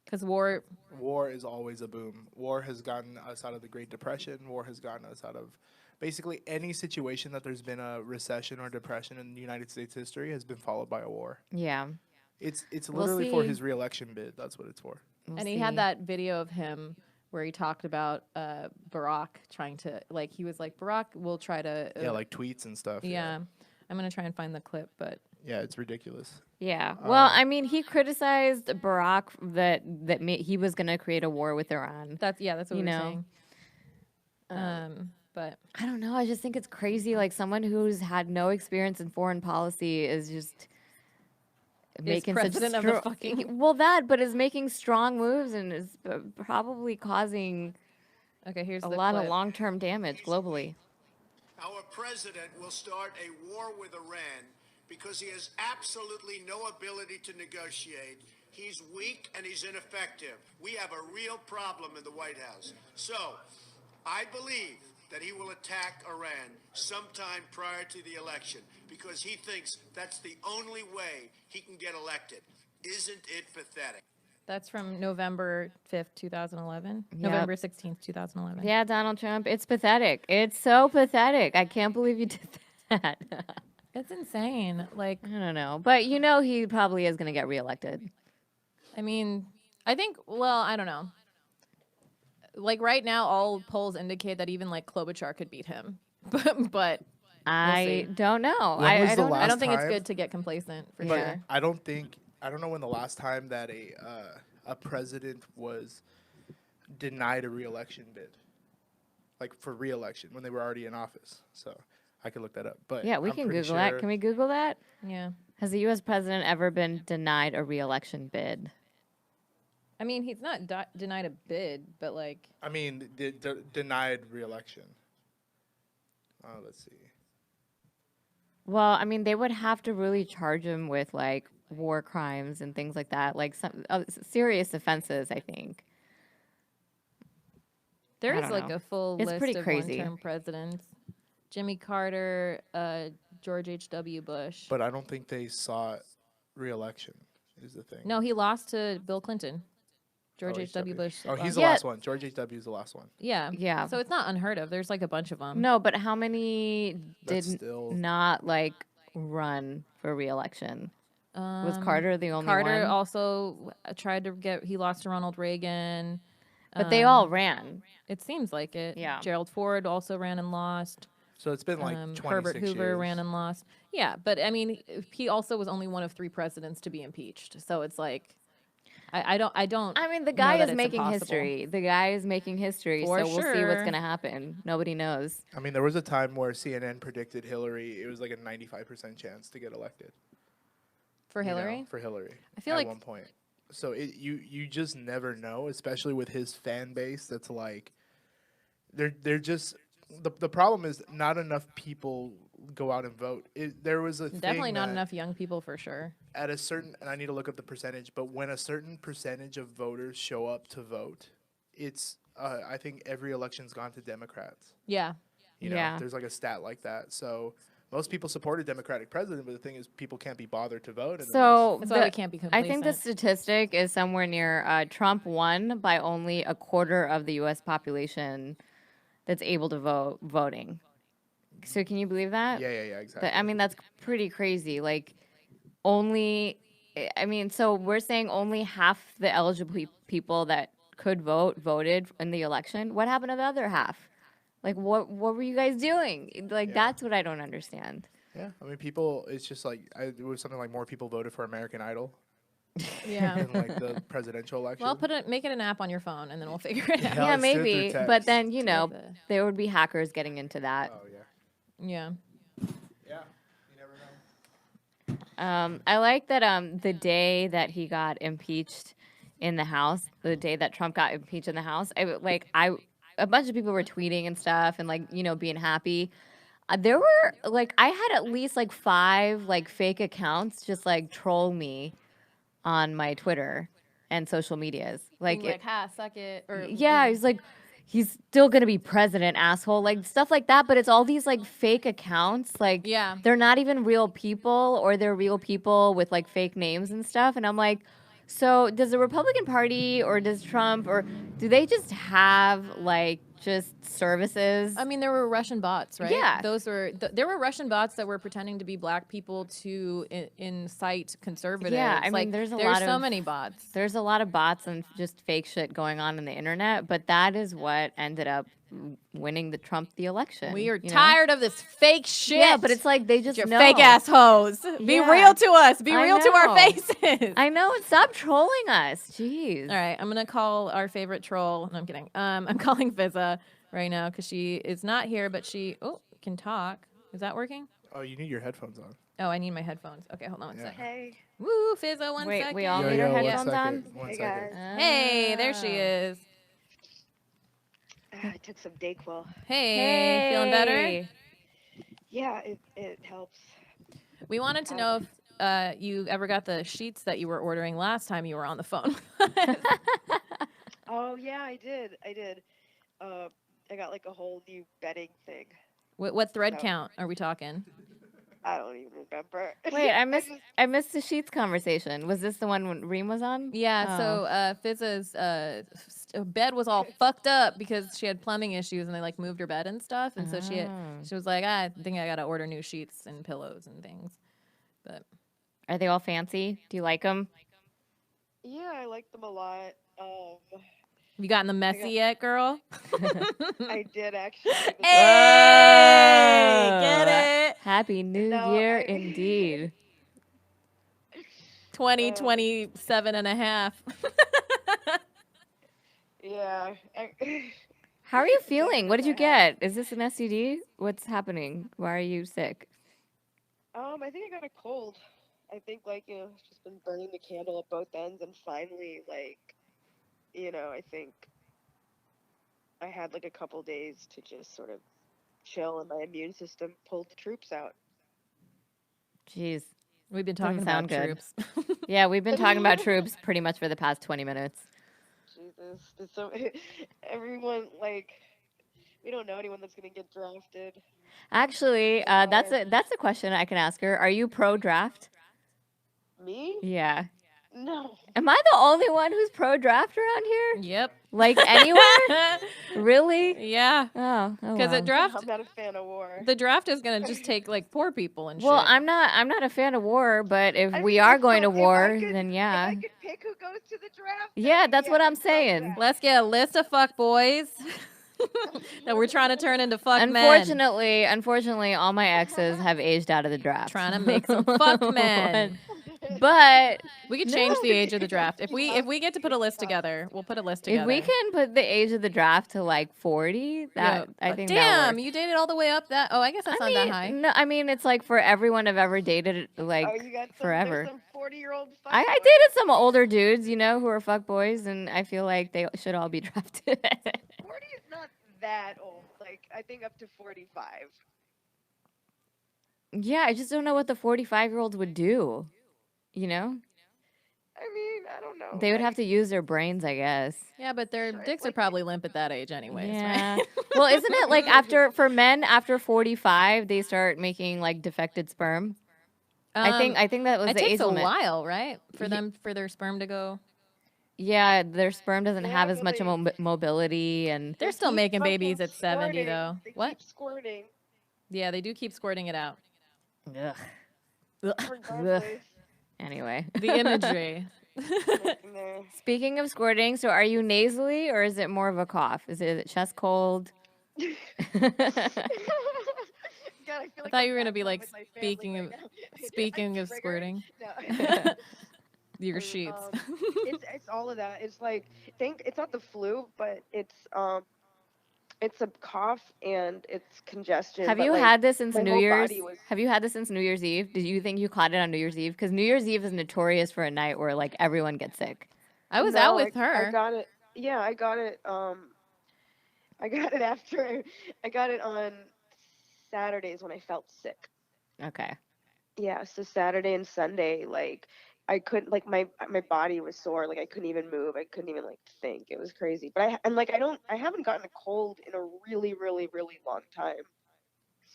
Because war
is always a boom. War has gotten us out of the Great Depression. War has gotten us out of basically any situation that there's been a recession or depression in the United States history has been followed by a war.
Yeah.
It's literally for his re-election bid. That's what it's for.
He had that video of him where he talked about Barack trying to, like, he was like, Barack will try to.
Like tweets and stuff.
Yeah. I'm going to try and find the clip, but.
Yeah, it's ridiculous.
Yeah. Well, I mean, he criticized Barack that he was going to create a war with Iran.
That's what we were saying. But
I don't know. I just think it's crazy. Like, someone who's had no experience in foreign policy is just making
president of the fucking
but is making strong moves and is probably causing
here's
a lot of long-term damage globally.
Our president will start a war with Iran because he has absolutely no ability to negotiate. He's weak and he's ineffective. We have a real problem in the White House. So I believe that he will attack Iran sometime prior to the election because he thinks that's the only way he can get elected. Isn't it pathetic?
That's from November 5th, 2011.
Yep.
November 16th, 2011.
Yeah, Donald Trump. It's pathetic. It's so pathetic. I can't believe you did that.
It's insane. Like,
I don't know. But you know he probably is going to get reelected.
I mean, I think, well, I don't know. Like, right now, all polls indicate that even, like, Klobuchar could beat him. But
I don't know.
When was
I
the
don't.
last
I don't think it's
time?
good to get complacent, for
But
sure.
I don't know when the last time that a president was denied a re-election bid, like for re-election when they were already in office. So I could look that up. But
Yeah, we
I'm
can
pretty
Google that.
sure-
Can we Google that?
Yeah.
Has the U.S. president ever been denied a reelection bid?
I mean, he's not denied a bid, but, like...
I mean, denied re-election. Let's see.
Well, I mean, they would have to really charge him with, like, war crimes and things like that, like some serious offenses, I think.
There
I
is,
don't
like,
know.
a full
It's
list
pretty
of
crazy.
one-term presidents. Jimmy Carter, George H.W. Bush.
But I don't think they sought re-election. Is the thing.
No, he lost to Bill Clinton. George
Oh,
H.W. Bush.
Oh, he's
lost.
the
Yeah.
last one. George H.W. is the last one.
Yeah.
Yeah.
So it's not unheard of. There's, like, a bunch of them.
No, but how many
That's
did
still-
not, like, run for reelection? Was Carter the only
Carter
one?
also tried to get... He lost to Ronald Reagan.
But they all ran.
It seems like it.
Yeah.
Gerald Ford also ran and lost.
So it's been like 26
Herbert Hoover
years.
ran and lost. Yeah, but I mean, he also was only one of 3 presidents to be impeached. So it's like, I don't.
I mean, the
know
guy
that
is
it's
making
impossible.
history. The guy is making history,
For
so we'll see what's
sure.
going to happen. Nobody knows.
I mean, there was a time where CNN predicted Hillary. It was like a 95% chance to get elected.
For
you know,
Hillary.
for Hillary.
I feel
at
like-
one point. So you just never know, especially with his fan base. That's like, they're just the problem is not enough people go out and vote. There was a
Definitely
thing
not
that
enough young people for sure.
at a certain, and I need to look up the percentage, but when a certain percentage of voters show up to vote, it's I think every election's gone to Democrats.
Yeah.
You know,
Yeah.
there's like a stat like that. So most people support a Democratic president, but the thing is, people can't be bothered to vote.
So
That's why we can't be
I think the
complacent.
statistic is somewhere near Trump won by only a quarter of the U.S. population that's able to voting. So can you believe that?
yeah, exactly.
I mean, that's pretty crazy. Like, so we're saying only half the eligible people that could voted in the election. What happened to the other half? Like, what were you guys doing? Like,
Yeah.
that's what I don't understand.
Yeah, I mean, people. It's just like it was something like more people voted for American Idol
Yeah.
in like the presidential election.
Well, make it an app on your phone, and then we'll figure it out.
Yeah,
Yeah,
let's do it through
maybe.
text.
But then,
the-
there would be hackers getting into that.
Oh yeah,
Yeah.
yeah. You never know.
I like that the day that he got impeached in the House, the day that Trump got impeached in the House, a bunch of people were tweeting and stuff and being happy. There were I had at least 5 fake accounts just troll me on my Twitter and social medias.
ha, suck it. Or
Yeah, he's still gonna be president, asshole. Stuff like that, but it's all these fake accounts.
Yeah.
They're not even real people, or they're real people with fake names and stuff. And I'm like, so does the Republican Party or does Trump or do they just have just services?
I mean, there were Russian bots, right?
Yeah.
Those were there were Russian bots that were pretending to be black people to incite conservatives.
Yeah, I mean, there's
so many bots.
There's a lot of bots and just fake shit going on in the internet, but that is what ended up winning the election.
We are
you know?
tired of this fake shit.
Yeah, but it's they just
your
know.
fake ass hoes. Be
Yeah.
real to us. Be
I
real to our
know.
faces.
I know. Stop trolling us. Jeez.
All right, I'm gonna call our favorite troll. No, I'm kidding. I'm calling Fizaa right now because she is not here, but she can talk. Is that working?
Oh, you need your headphones on.
Oh, I need my headphones. Okay, hold on one
Yeah.
second.
Hey.
Woo, Fizaa, one
Wait,
second.
we all need our
one
headphones on?
second, One
Hey,
second.
guys.
Hey, there she is.
I took some Dayquil.
Hey, feeling better?
Hey.
Yeah, it helps.
We wanted to know if you ever got the sheets that you were ordering last time you were on the phone.
Oh yeah, I did. I got like a whole new bedding thing.
What thread count are we talking?
I don't even remember.
Wait, I missed the sheets conversation. Was this the one when Reem was on?
Yeah, so Fizaa's bed was all fucked up because she had plumbing issues and they like moved her bed and stuff, and so she was like, I think I gotta order new sheets and pillows and things. But
are they all fancy? Do you like them?
Yeah, I like them a lot.
You gotten the messy yet, girl?
I did actually.
Hey, get it?
Happy New Year, indeed.
2027 and a half.
Yeah.
How are you feeling? What did you get? Is this an STD? What's happening? Why are you sick?
I think I got a cold. I think like it's just been burning the candle at both ends, and finally like, I think I had like a couple days to just sort of chill, and my immune system pulled the troops out.
Jeez.
We've been talking about troops.
Yeah, we've been talking about troops pretty much for the past 20 minutes.
Jesus. So everyone, like, we don't know anyone that's going to get drafted.
Actually, that's a question I can ask her. Are you pro-draft?
Me?
Yeah.
No.
Am I the only one who's pro-draft around here?
Yep.
Like anywhere? Really?
Yeah.
Oh,
because
well.
I'm not a fan of war.
The draft is gonna just take like poor people and
well,
shit.
I'm not a fan of war, but if we are going to war, then yeah.
If I could pick who goes to the draft.
Yeah, that's what I'm saying.
Let's get a list of fuck boys that we're trying to turn into fuck
men. Unfortunately, all my exes have aged out of the draft.
Trying to make some fuck men.
But
we could change the age of the draft. If we get to put a list together, we'll put a list together.
If we can put the age of the draft to like 40, I think that
damn,
works.
you dated all the way up that. Oh, I guess that's not that high.
No, I mean it's like for everyone I've ever dated, like
you got some,
forever.
Some 40-year-old.
I dated some older dudes, who are fuck boys, and I feel like they should all be drafted.
40 is not that old. Like I think up to 45.
Yeah, I just don't know what the 45-year-olds would do.
I mean, I don't know.
They would have to use their brains, I guess.
Yeah, but their dicks are probably limp at that age anyways,
yeah.
right?
Well, isn't it like for men after 45, they start making like defected sperm? I think that was the age limit.
It takes a while, right? For their sperm to go.
Yeah, their sperm doesn't have as much mobility, and
they're still making babies at 70 though.
What? Keep squirting.
Yeah, they do keep squirting it out.
Ugh.
Regardless.
Anyway.
The imagery.
Speaking of squirting, so are you nasally or is it more of a cough? Is it chest cold?
God, I
thought you were gonna be like speaking of squirting.
No.
Your sheets.
It's all of that. It's like it's not the flu, but it's a cough and it's congestion.
Have you had this since New Year's? Have you had this since New Year's Eve? Did you think you caught it on New Year's Eve? Because New Year's Eve is notorious for a night where like everyone gets sick.
I was out with her.
I got it. Yeah, I got it. I got it after. I got it on Saturdays when I felt sick.
Okay.
Yeah, so Saturday and Sunday, like I couldn't, like my body was sore, like I couldn't even move, I couldn't even like think. It was crazy. But I haven't gotten a cold in a really, really, really long time.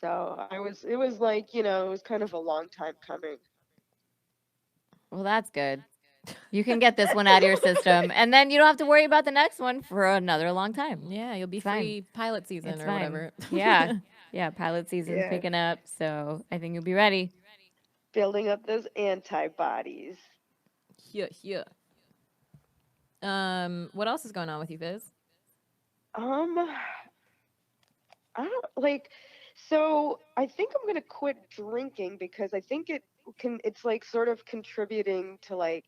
So it was like, it was kind of a long time coming.
Well, that's good. You can get this one out of your system, and then you don't have to worry about the next one for another long time.
Yeah, you'll be free pilot season or whatever.
Yeah, pilot season's picking up, so I think you'll be ready.
Building up those antibodies.
Yeah. What else is going on with you, Fiz?
I don't like. So I think I'm gonna quit drinking because I think it's like sort of contributing to like.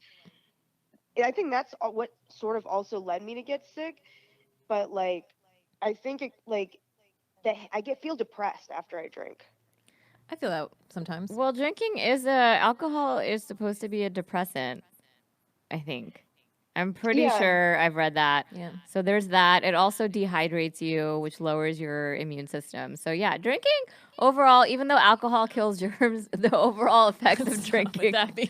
I think that's what sort of also led me to get sick, but like, I think it like that I feel depressed after I drink.
I feel that sometimes.
Well, drinking alcohol is supposed to be a depressant, I think. I'm pretty sure I've read that.
Yeah.
So there's that. It also dehydrates you, which lowers your immune system. So yeah, drinking overall, even though alcohol kills germs, the overall effects of drinking.
That means.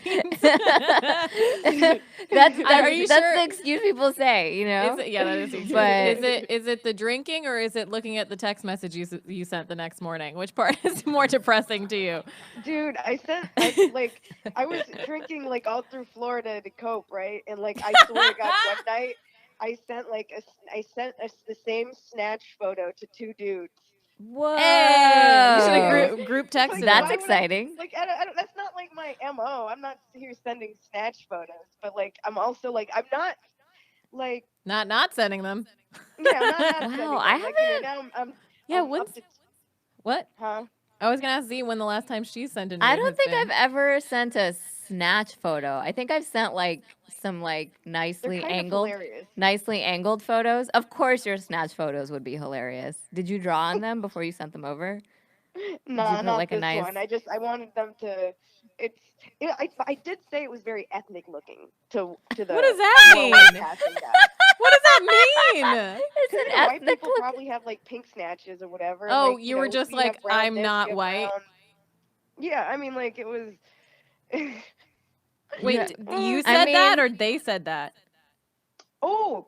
that's
sure?
the excuse people say, you know?
Yeah, that is.
But
is it the drinking or is it looking at the text message you sent the next morning? Which part is more depressing to you?
Dude, I was drinking like all through Florida to cope, right? And like I swear to God, one night I sent the same snatch photo to 2 dudes.
whoa.
Hey, you should have group texted.
That's
why would
exciting.
I don't, that's not like my MO. I'm not here sending snatch photos, but like I'm also like I'm not like
not sending them.
yeah. I'm not sending them.
Wow, I
Like, you know,
haven't.
now I'm
Yeah,
I'm up to,
what?
huh?
I was gonna ask Z when the last time she sent a nude
I don't
has
think
been.
I've ever sent a snatch photo. I think I've sent like some like
They're
nicely
kind
angled.
of hilarious.
Nicely angled photos. Of course, your snatch photos would be hilarious. Did you draw on them before you sent them over?
No,
put,
not
like, a
this
nice-
one. I wanted them to. I did say it was very ethnic looking to the.
What does that
lower
mean?
passing guy.
What does that mean?
It's an
You know, white
ethnic
people
look.
probably have like pink snatches or whatever.
Oh,
like,
you were
know,
just
we
like,
have brown
I'm
this,
not
we have
white.
brown. Yeah, I mean, like it was.
Wait,
Yeah.
you
I
said that
mean-
or they said that?
Oh,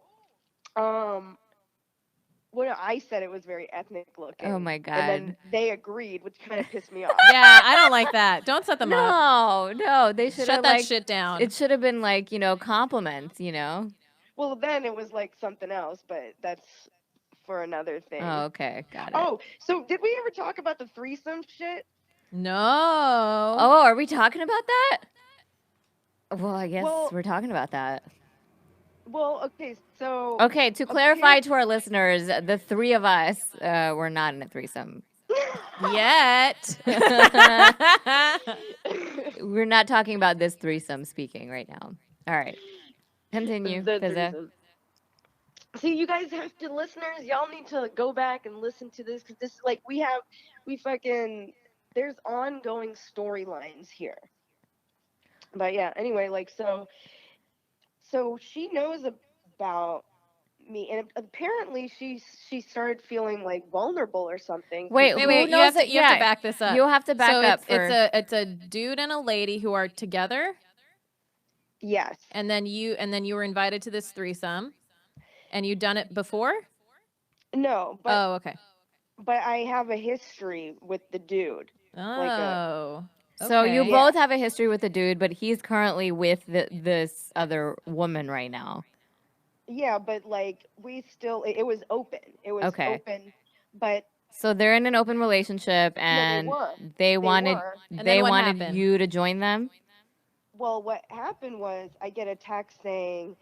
well, I said it was very ethnic looking.
Oh my
And then
god.
they agreed, which kind of pissed me off.
Yeah, I don't like that. Don't set them up.
No, they should
Shut
have
that
like.
shit down.
It should have been like, compliments,
Well, then it was like something else, but that's for another thing.
Oh, okay, got it.
Oh, so did we ever talk about the threesome shit?
No.
Oh, are we talking about that? Well, I guess
Well-
we're talking about that.
Well, okay, so
Okay, to clarify to our listeners, the 3 of us were not in a threesome.
Yet.
We're not talking about this threesome speaking right now. All right. Continue,
the
Fizaa.
threesome. See, you guys have to, listeners, y'all need to go back and listen to this because this, like, there's ongoing storylines here. But yeah, anyway, like, so she knows about me, and apparently she started feeling like vulnerable or something.
Wait,
Wait,
who
wait. You
knows
have to,
it?
you have to
Yeah,
back this up.
You have to back
so
up
it's a dude and a lady who are together,
Yes.
and then you were invited to this threesome, and you done it before.
No, but
Oh, okay.
I have a history with the dude.
Oh.
So you
okay.
both have a history with the dude, but he's currently with this other woman right now.
Yeah, but like it was open. It was
Okay.
open, but
So they're in an open relationship,
no,
and
they were.
they
They
wanted
were.
And
they
then what
wanted
happened?
you to join them.
Well, what happened was I get a text saying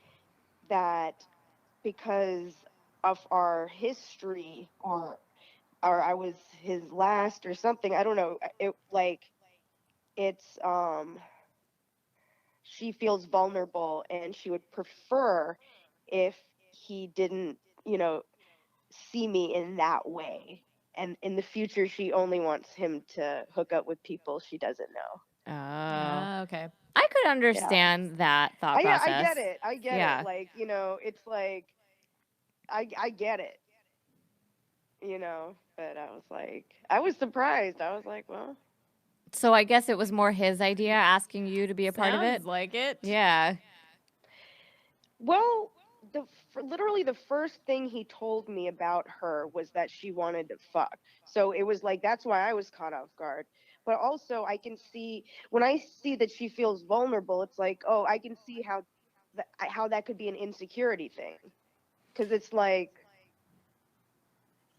that because of our history or I was his last or something, I don't know. It's she feels vulnerable and she would prefer if he didn't, see me in that way. And in the future she only wants him to hook up with people she doesn't know.
Oh,
Ah, okay.
I could understand that thought process.
I get it. I get
Yeah.
it. Like, it's like I get it. But I was surprised. I was like, well,
So I guess it was more his idea asking you to be a part of it.
Sounds like it.
Yeah.
well, literally the first thing he told me about her was that she wanted to fuck. So it was like, that's why I was caught off guard. But also I can see when I see that she feels vulnerable, it's like, oh, I can see how that could be an insecurity thing. Because it's like,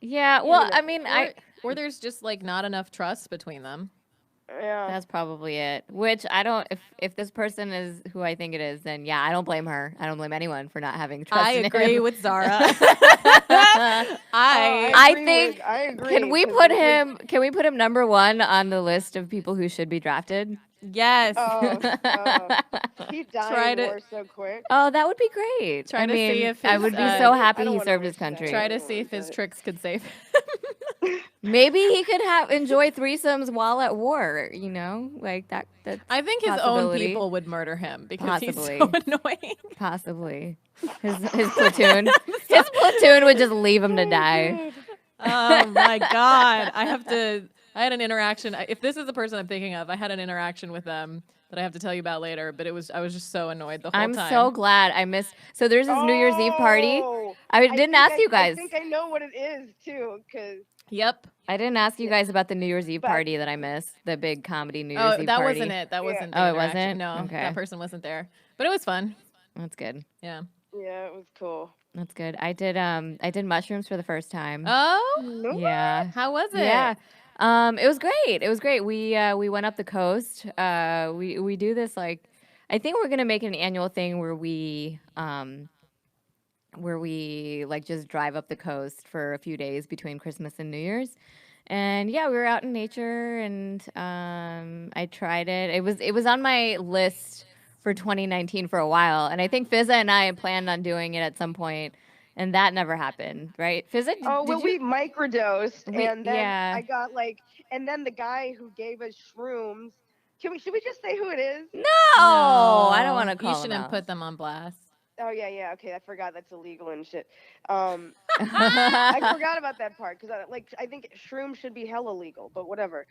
Yeah. Well,
know,
I mean,
Or there's just like not enough trust between them.
yeah.
that's probably it. Which I don't. If this person is who I think it is, then yeah, I don't blame her. I don't blame anyone for not having trust.
I
in
agree
him.
with Zara.
I
I
think.
I agree.
Can we
'cause
put
it was-
him? Can we put him number 1 on the list of people who should be drafted?
yes.
He
Try
died
to-
war so quick.
Oh, that would be great.
Try
I
to
mean,
see if
I
his,
would be
uh,
so
I
happy
don't
he
wanna
served his
risk that.
country.
Try to
Everyone
see if his
said-
tricks could save him.
Maybe he could enjoy threesomes while at war. Like that. That's
I think his own
Possibility.
people would murder him because he's so
Possibly.
annoying.
possibly his platoon. His platoon would just leave him to die.
Oh my god. I I had an interaction. If this is the person I'm thinking of, I had an interaction with them that I have to tell you about later. But I was just so annoyed the whole time.
I'm so glad I missed. So there's this New Year's Eve party. I didn't ask you guys.
I think I know what it is too, because.
Yep.
I didn't ask you guys about the New Year's Eve party that I missed. The big comedy New Year's Eve
that
party.
wasn't it. That wasn't.
Oh, it wasn't.
No,
okay.
That person wasn't there. But it was fun.
That's good.
Yeah.
Yeah, it was cool.
That's good. I did mushrooms for the first time.
Oh.
Yeah.
How was it?
Yeah. It was great. It was great. We went up the coast. We do this like, I think we're gonna make it an annual thing where we like just drive up the coast for a few days between Christmas and New Year's. And yeah, we were out in nature, and I tried it. It was on my list for 2019 for a while, and I think Fizaa and I planned on doing it at some point, and that never happened, right? Fizaa?
We microdosed, and then
yeah.
I got and then the guy who gave us shrooms. Should we just say who it is?
No, I don't want to call.
You shouldn't put them on blast.
Oh yeah. Okay, I forgot that's illegal and shit. I forgot about that part because I think shrooms should be hella legal, but whatever.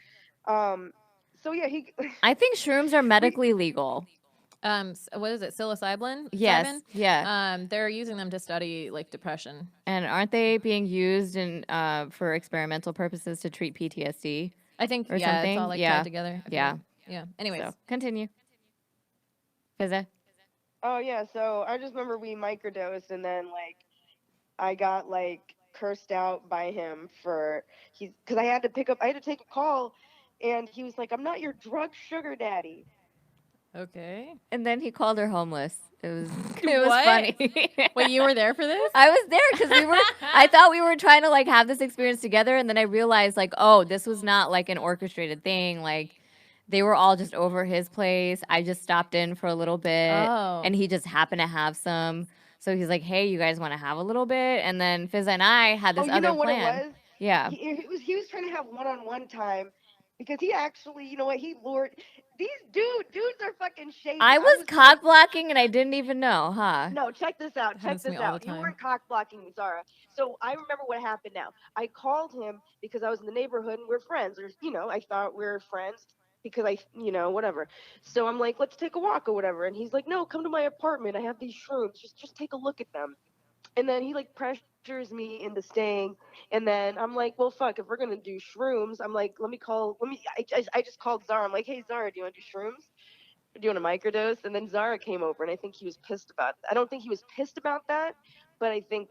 So yeah,
I think shrooms are medically legal.
What is it? Psilocybin?
Yes. Yeah.
They're using them to study like depression.
And aren't they being used in for experimental purposes to treat PTSD?
I think.
Or something?
It's all like tied together.
Yeah.
Yeah. Anyways,
so, continue. Fizaa?
Oh yeah, so I just remember we microdosed, and then I got cursed out by him because I had to take a call, and he was like, "I'm not your drug sugar daddy."
Okay.
And then he called her homeless. It was
What?
funny.
Wait, you were there for this?
I was there because I thought we were trying to have this experience together, and then I realized oh, this was not an orchestrated thing. They were all just over his place. I just stopped in for a little bit, and he just happened to have some. So he's like, "Hey, you guys want to have a little bit?" And then Fizaa and I had this other plan.
You know what it was?
Yeah.
He was trying to have one-on-one time because he actually, you know what, he lured these dudes are fucking shady.
I was cock blocking and I didn't even know, huh?
No, check this out. You weren't cock blocking me, Zahra. So I remember what happened now. I called him because I was in the neighborhood and we're friends. I thought we were friends. Because whatever. So I'm like, let's take a walk or whatever. And he's like, no, come to my apartment. I have these shrooms. Just take a look at them. And then he pressures me into staying. And then I'm like, well, fuck, if we're going to do shrooms, I'm like, I just called Zahra. I'm like, hey, Zahra, do you want to do shrooms? Do you want to microdose? And then Zahra came over, and I think he was pissed about that. I don't think he was pissed about that, but I think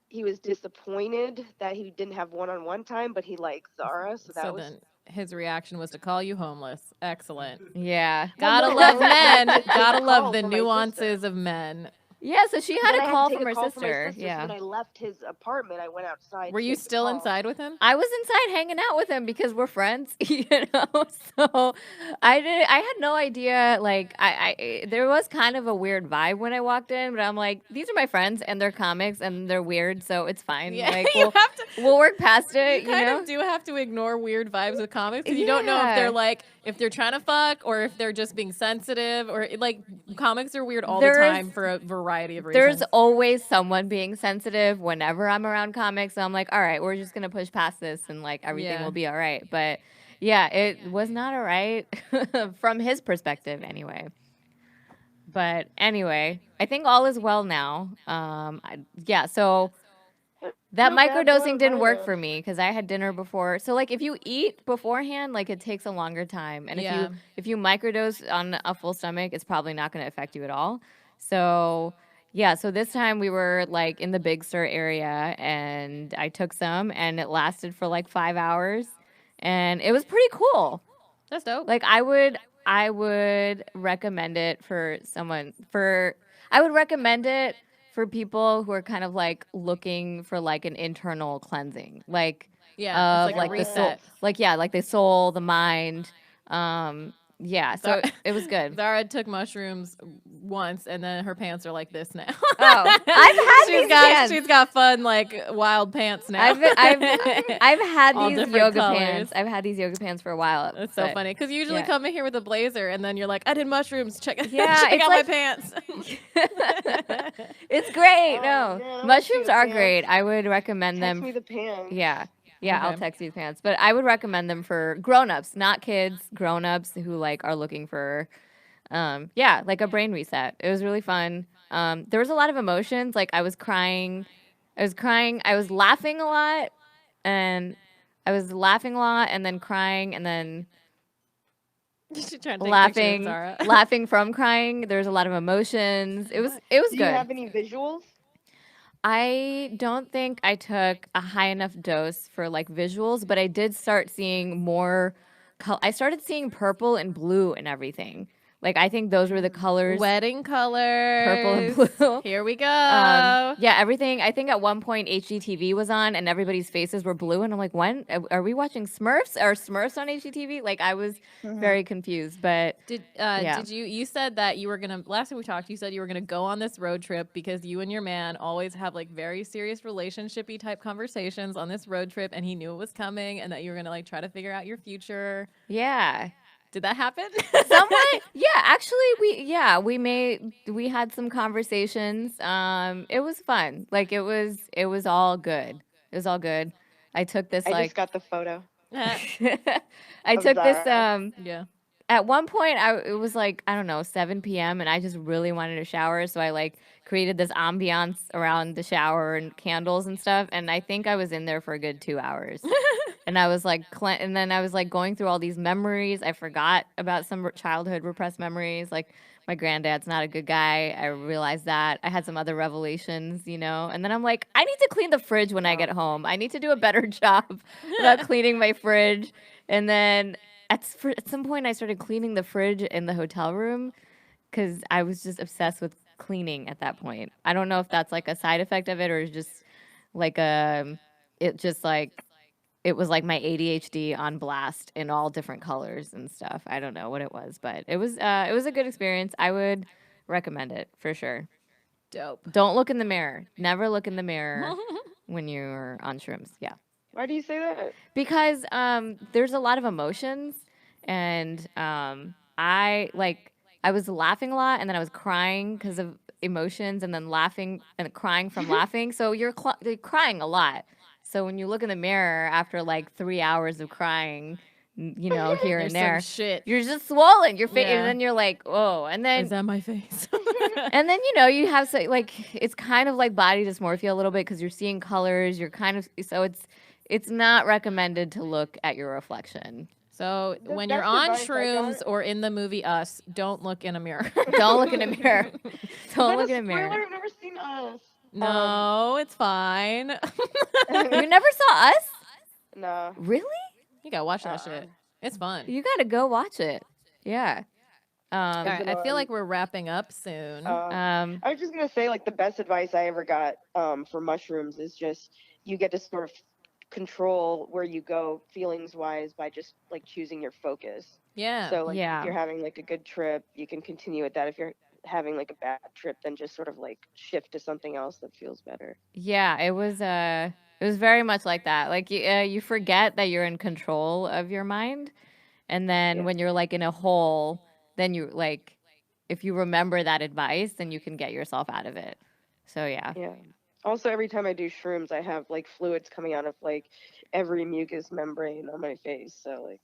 he was disappointed that he didn't have one-on-one time, but he liked Zahra. So then
his reaction was to call you homeless. Excellent.
Yeah.
Gotta love men. Gotta love the nuances of men.
Yeah, so she had a call from her sister.
Yeah. When I left his apartment, I went outside.
Were you still inside with him?
I was inside hanging out with him because we're friends, So I had no idea. There was kind of a weird vibe when I walked in, but I'm like, these are my friends and they're comics and they're weird, so it's fine.
Yeah,
we'll work past it.
You kind of do have to ignore weird vibes with comics because you don't know if they're trying to fuck or if they're just being sensitive or comics are weird all the time for a variety of reasons.
There's always someone being sensitive whenever I'm around comics. So I'm like, all right, we're just gonna push past this and everything will be all right. But yeah, it was not all right from his perspective anyway. But anyway, I think all is well now. So that microdosing didn't work for me because I had dinner before. So if you eat beforehand, it takes a longer time. And if you microdose on a full stomach, it's probably not going to affect you at all. So yeah, so this time we were in the Big Sur area and I took some and it lasted for 5 hours and it was pretty cool.
That's dope.
I would recommend it for I would recommend it for people who are kind of looking for an internal cleansing.
A reset.
The soul, the mind. So it was good.
Zahra took mushrooms once, and then her pants are like this now.
Oh, I've had these pants.
She's got fun, wild pants now.
I've had
All
these
different
yoga
colors.
pants. I've had these yoga pants for a while.
It's so funny because you usually come in here with a blazer, and then you're like, I did mushrooms. Check out my pants.
It's great.
Oh, man,
mushrooms are
pants.
great. I would recommend them.
Text me the pants.
Yeah. Yeah, I'll text you pants. But I would recommend them for grown-ups, not kids, grown-ups who like are looking for like a brain reset. It was really fun. There was a lot of emotions. Like I was crying, I was laughing a lot, and then crying, and then laughing from crying. There was a lot of emotions. It was
Do
good.
you have any visuals?
I don't think I took a high enough dose for like visuals, but I did start seeing more. I started seeing purple and blue and everything. Like I think those were the colors.
Wedding colors.
Purple and blue.
Here we go.
Yeah, everything. I think at one point HGTV was on and everybody's faces were blue, and I'm like, when are we watching Smurfs? Are Smurfs on HGTV? Like I was very confused. But
did you said that you were gonna last time we talked? You said you were gonna go on this road trip because you and your man always have like very serious relationshipy type conversations on this road trip, and he knew it was coming, and that you were gonna like try to figure out your future.
Yeah.
Did that happen?
Somewhat. Yeah, actually we had some conversations. It was fun. Like it was all good. It was all good. I took this
I just got the photo.
I took this
yeah.
At one point it was like, I don't know, 7 p.m. and I just really wanted a shower, so I like created this ambiance around the shower and candles and stuff, and I think I was in there for a good 2 hours. And I was like, and then I was like going through all these memories. I forgot about some childhood repressed memories. Like my granddad's not a good guy. I realized that. I had some other revelations, you know. And then I'm like, I need to clean the fridge when I get home. I need to do a better job about cleaning my fridge. And then at some point, I started cleaning the fridge in the hotel room because I was just obsessed with cleaning at that point. I don't know if that's like a side effect of it or just like it was like my ADHD on blast in all different colors and stuff. I don't know what it was, but it was a good experience. I would recommend it for sure.
Dope.
Don't look in the mirror. Never look in the mirror when you're on shrooms. Yeah.
Why do you say that?
Because there's a lot of emotions, and I was laughing a lot, and then I was crying because of emotions, and then laughing and crying from laughing. So you're crying a lot. So when you look in the mirror after like 3 hours of crying, you know, here and there, you're just swollen. Your face, and then you're like, oh, and then
is that my face?
and then you know you have it's kind of like body dysmorphia a little bit because you're seeing colors. You're kind of it's not recommended to look at your reflection.
So when you're on shrooms or in the movie Us, don't look in a mirror.
Don't look in a mirror. Don't look in a mirror.
I've never seen Us.
No, it's fine.
You never saw Us?
No.
Really?
You gotta watch that shit. It's fun.
You gotta go watch it. Yeah.
All right, I feel like we're wrapping up soon.
I was just gonna say, like, the best advice I ever got for mushrooms is just you get to sort of control where you go feelings wise by just like choosing your focus.
Yeah.
So like if you're having like a good trip, you can continue with that. If you're having like a bad trip, then just sort of like shift to something else that feels better.
Yeah, it was very much like that. Like you forget that you're in control of your mind, and then when you're like in a hole, then you like if you remember that advice, then you can get yourself out of it. So yeah.
Yeah. Also, every time I do shrooms, I have like fluids coming out of like every mucous membrane on my face. So like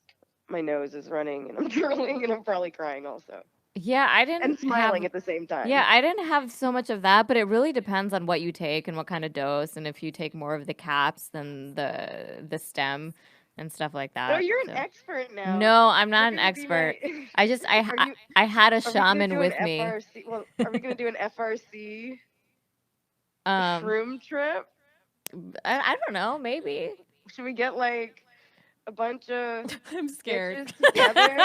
my nose is running and I'm drooling and I'm probably crying also.
Yeah, I didn't.
And smiling at the same time.
Yeah, I didn't have so much of that, but it really depends on what you take and what kind of dose, and if you take more of the caps than the stem and stuff like that.
Oh, you're an expert now.
No, I'm not an expert. I had a shaman with me.
Well, are we gonna do an FRC shroom trip?
I don't know. Maybe.
Should we get like a bunch of
I'm scared.
together?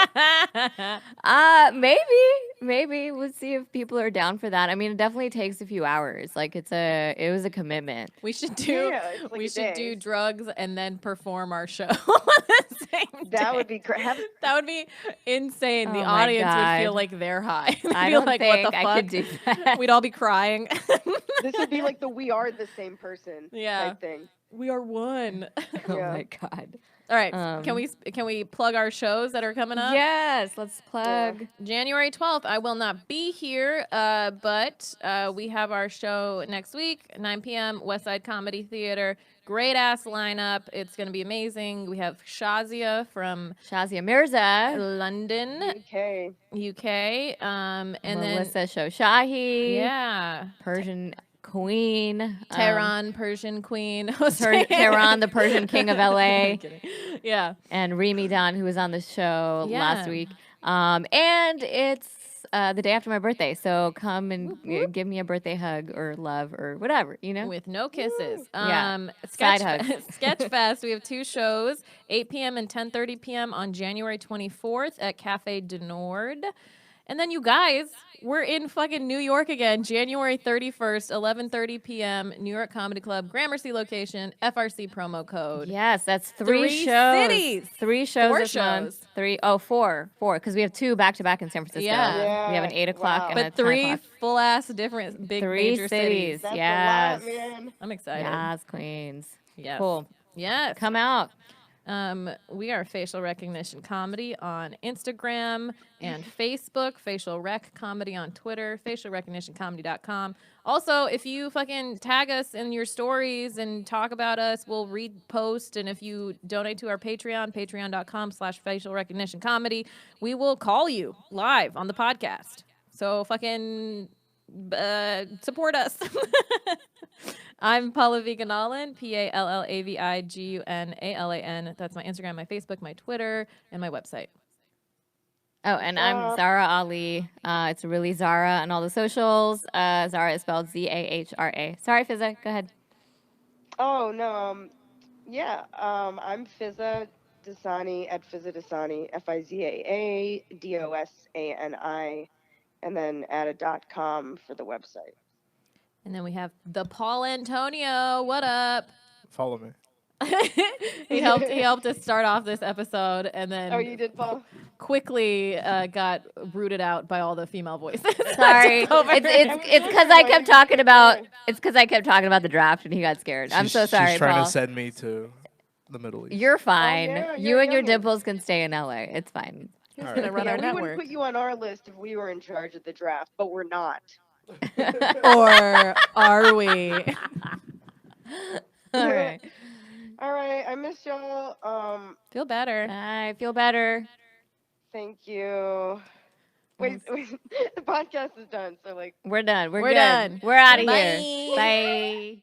Maybe we'll see if people are down for that. I mean, it definitely takes a few hours. Like it was a commitment.
We should do
like
do drugs and then perform our show on the same
That
day.
would be great.
That would be insane. The
Oh my
audience would
God.
feel like they're high.
I
They'd be
don't
like,
think
what the fuck?
I could do that.
We'd all be crying.
This would be like the "We Are the Same Person"
Yeah.
type thing.
We are one.
Oh
Yeah.
my God.
All right. Can we plug our shows that are coming up?
Yes, let's plug.
Yeah. January 12th, I will not be here, but we have our show next week, 9 p.m., Westside Comedy Theater. Great ass lineup. It's going to be amazing. We have Shazia from
Shazia Mirza,
London, UK. And
Melissa Shoshahi.
Yeah.
Persian Queen.
Tehran, Persian Queen.
Tehran, the Persian King of LA.
Yeah.
And Remy Don, who was on the show last week. And it's the day after my birthday, so come and give me a birthday hug or love or whatever, you know?
With no kisses.
Side hugs.
Sketchfest, we have 2 shows, 8 p.m. and 10:30 p.m. on January 24th at Cafe de Nord. And then you guys, we're in fucking New York again, January 31st, 11:30 p.m., New York Comedy Club, Gramercy location, FRC promo code.
Yes, that's 3 shows.
Cities.
3 shows
4
this
shows.
month. 4, because we have 2 back-to-back in San Francisco.
Yeah.
We have an 8 o'clock and a 10
But 3
o'clock.
full-ass different big
3
major cities.
That's
yes.
a lot, man.
I'm excited.
Yes, queens.
Yes.
Cool.
Yes.
Come out.
We are Facial Recognition Comedy on Instagram and Facebook, Facial Rec Comedy on Twitter, facialrecognitioncomedy.com. Also, if you fucking tag us in your stories and talk about us, we'll repost. And if you donate to our Patreon, patreon.com/facial recognition comedy, we will call you live on the podcast. So fucking support us. I'm Pallavi Ganalan, PALLAVIGUNALAN. That's my Instagram, my Facebook, my Twitter, and my website.
Oh, and I'm Zahra Ali. It's really Zahra on all the socials. Zahra is spelled Zahra. Sorry, Fizaa. Go ahead.
Oh, no. I'm Fizaa Dasani at Fizaa Dasani, FIZAADOSANI, and then add a .com for the website.
And then we have the Paul Antonio. What up?
Follow me.
He helped us start off this episode, and then
You did, Paul?
quickly got rooted out by all the female voices.
Sorry, it's because I kept talking about the draft, and he got scared. I'm so sorry,
She's trying
Paul.
to send me to the Middle East.
You're fine. You and your
younger.
dimples can stay in LA. It's fine.
He's gonna run our
We wouldn't
network.
put you on our list if we were in charge of the draft, but we're not.
Or are we?
All right.
All right, I miss y'all.
Feel better.
I feel better.
Thank you. Wait, the podcast is done, so
We're done. We're good.
done.
We're out of
Bye.
here. Bye.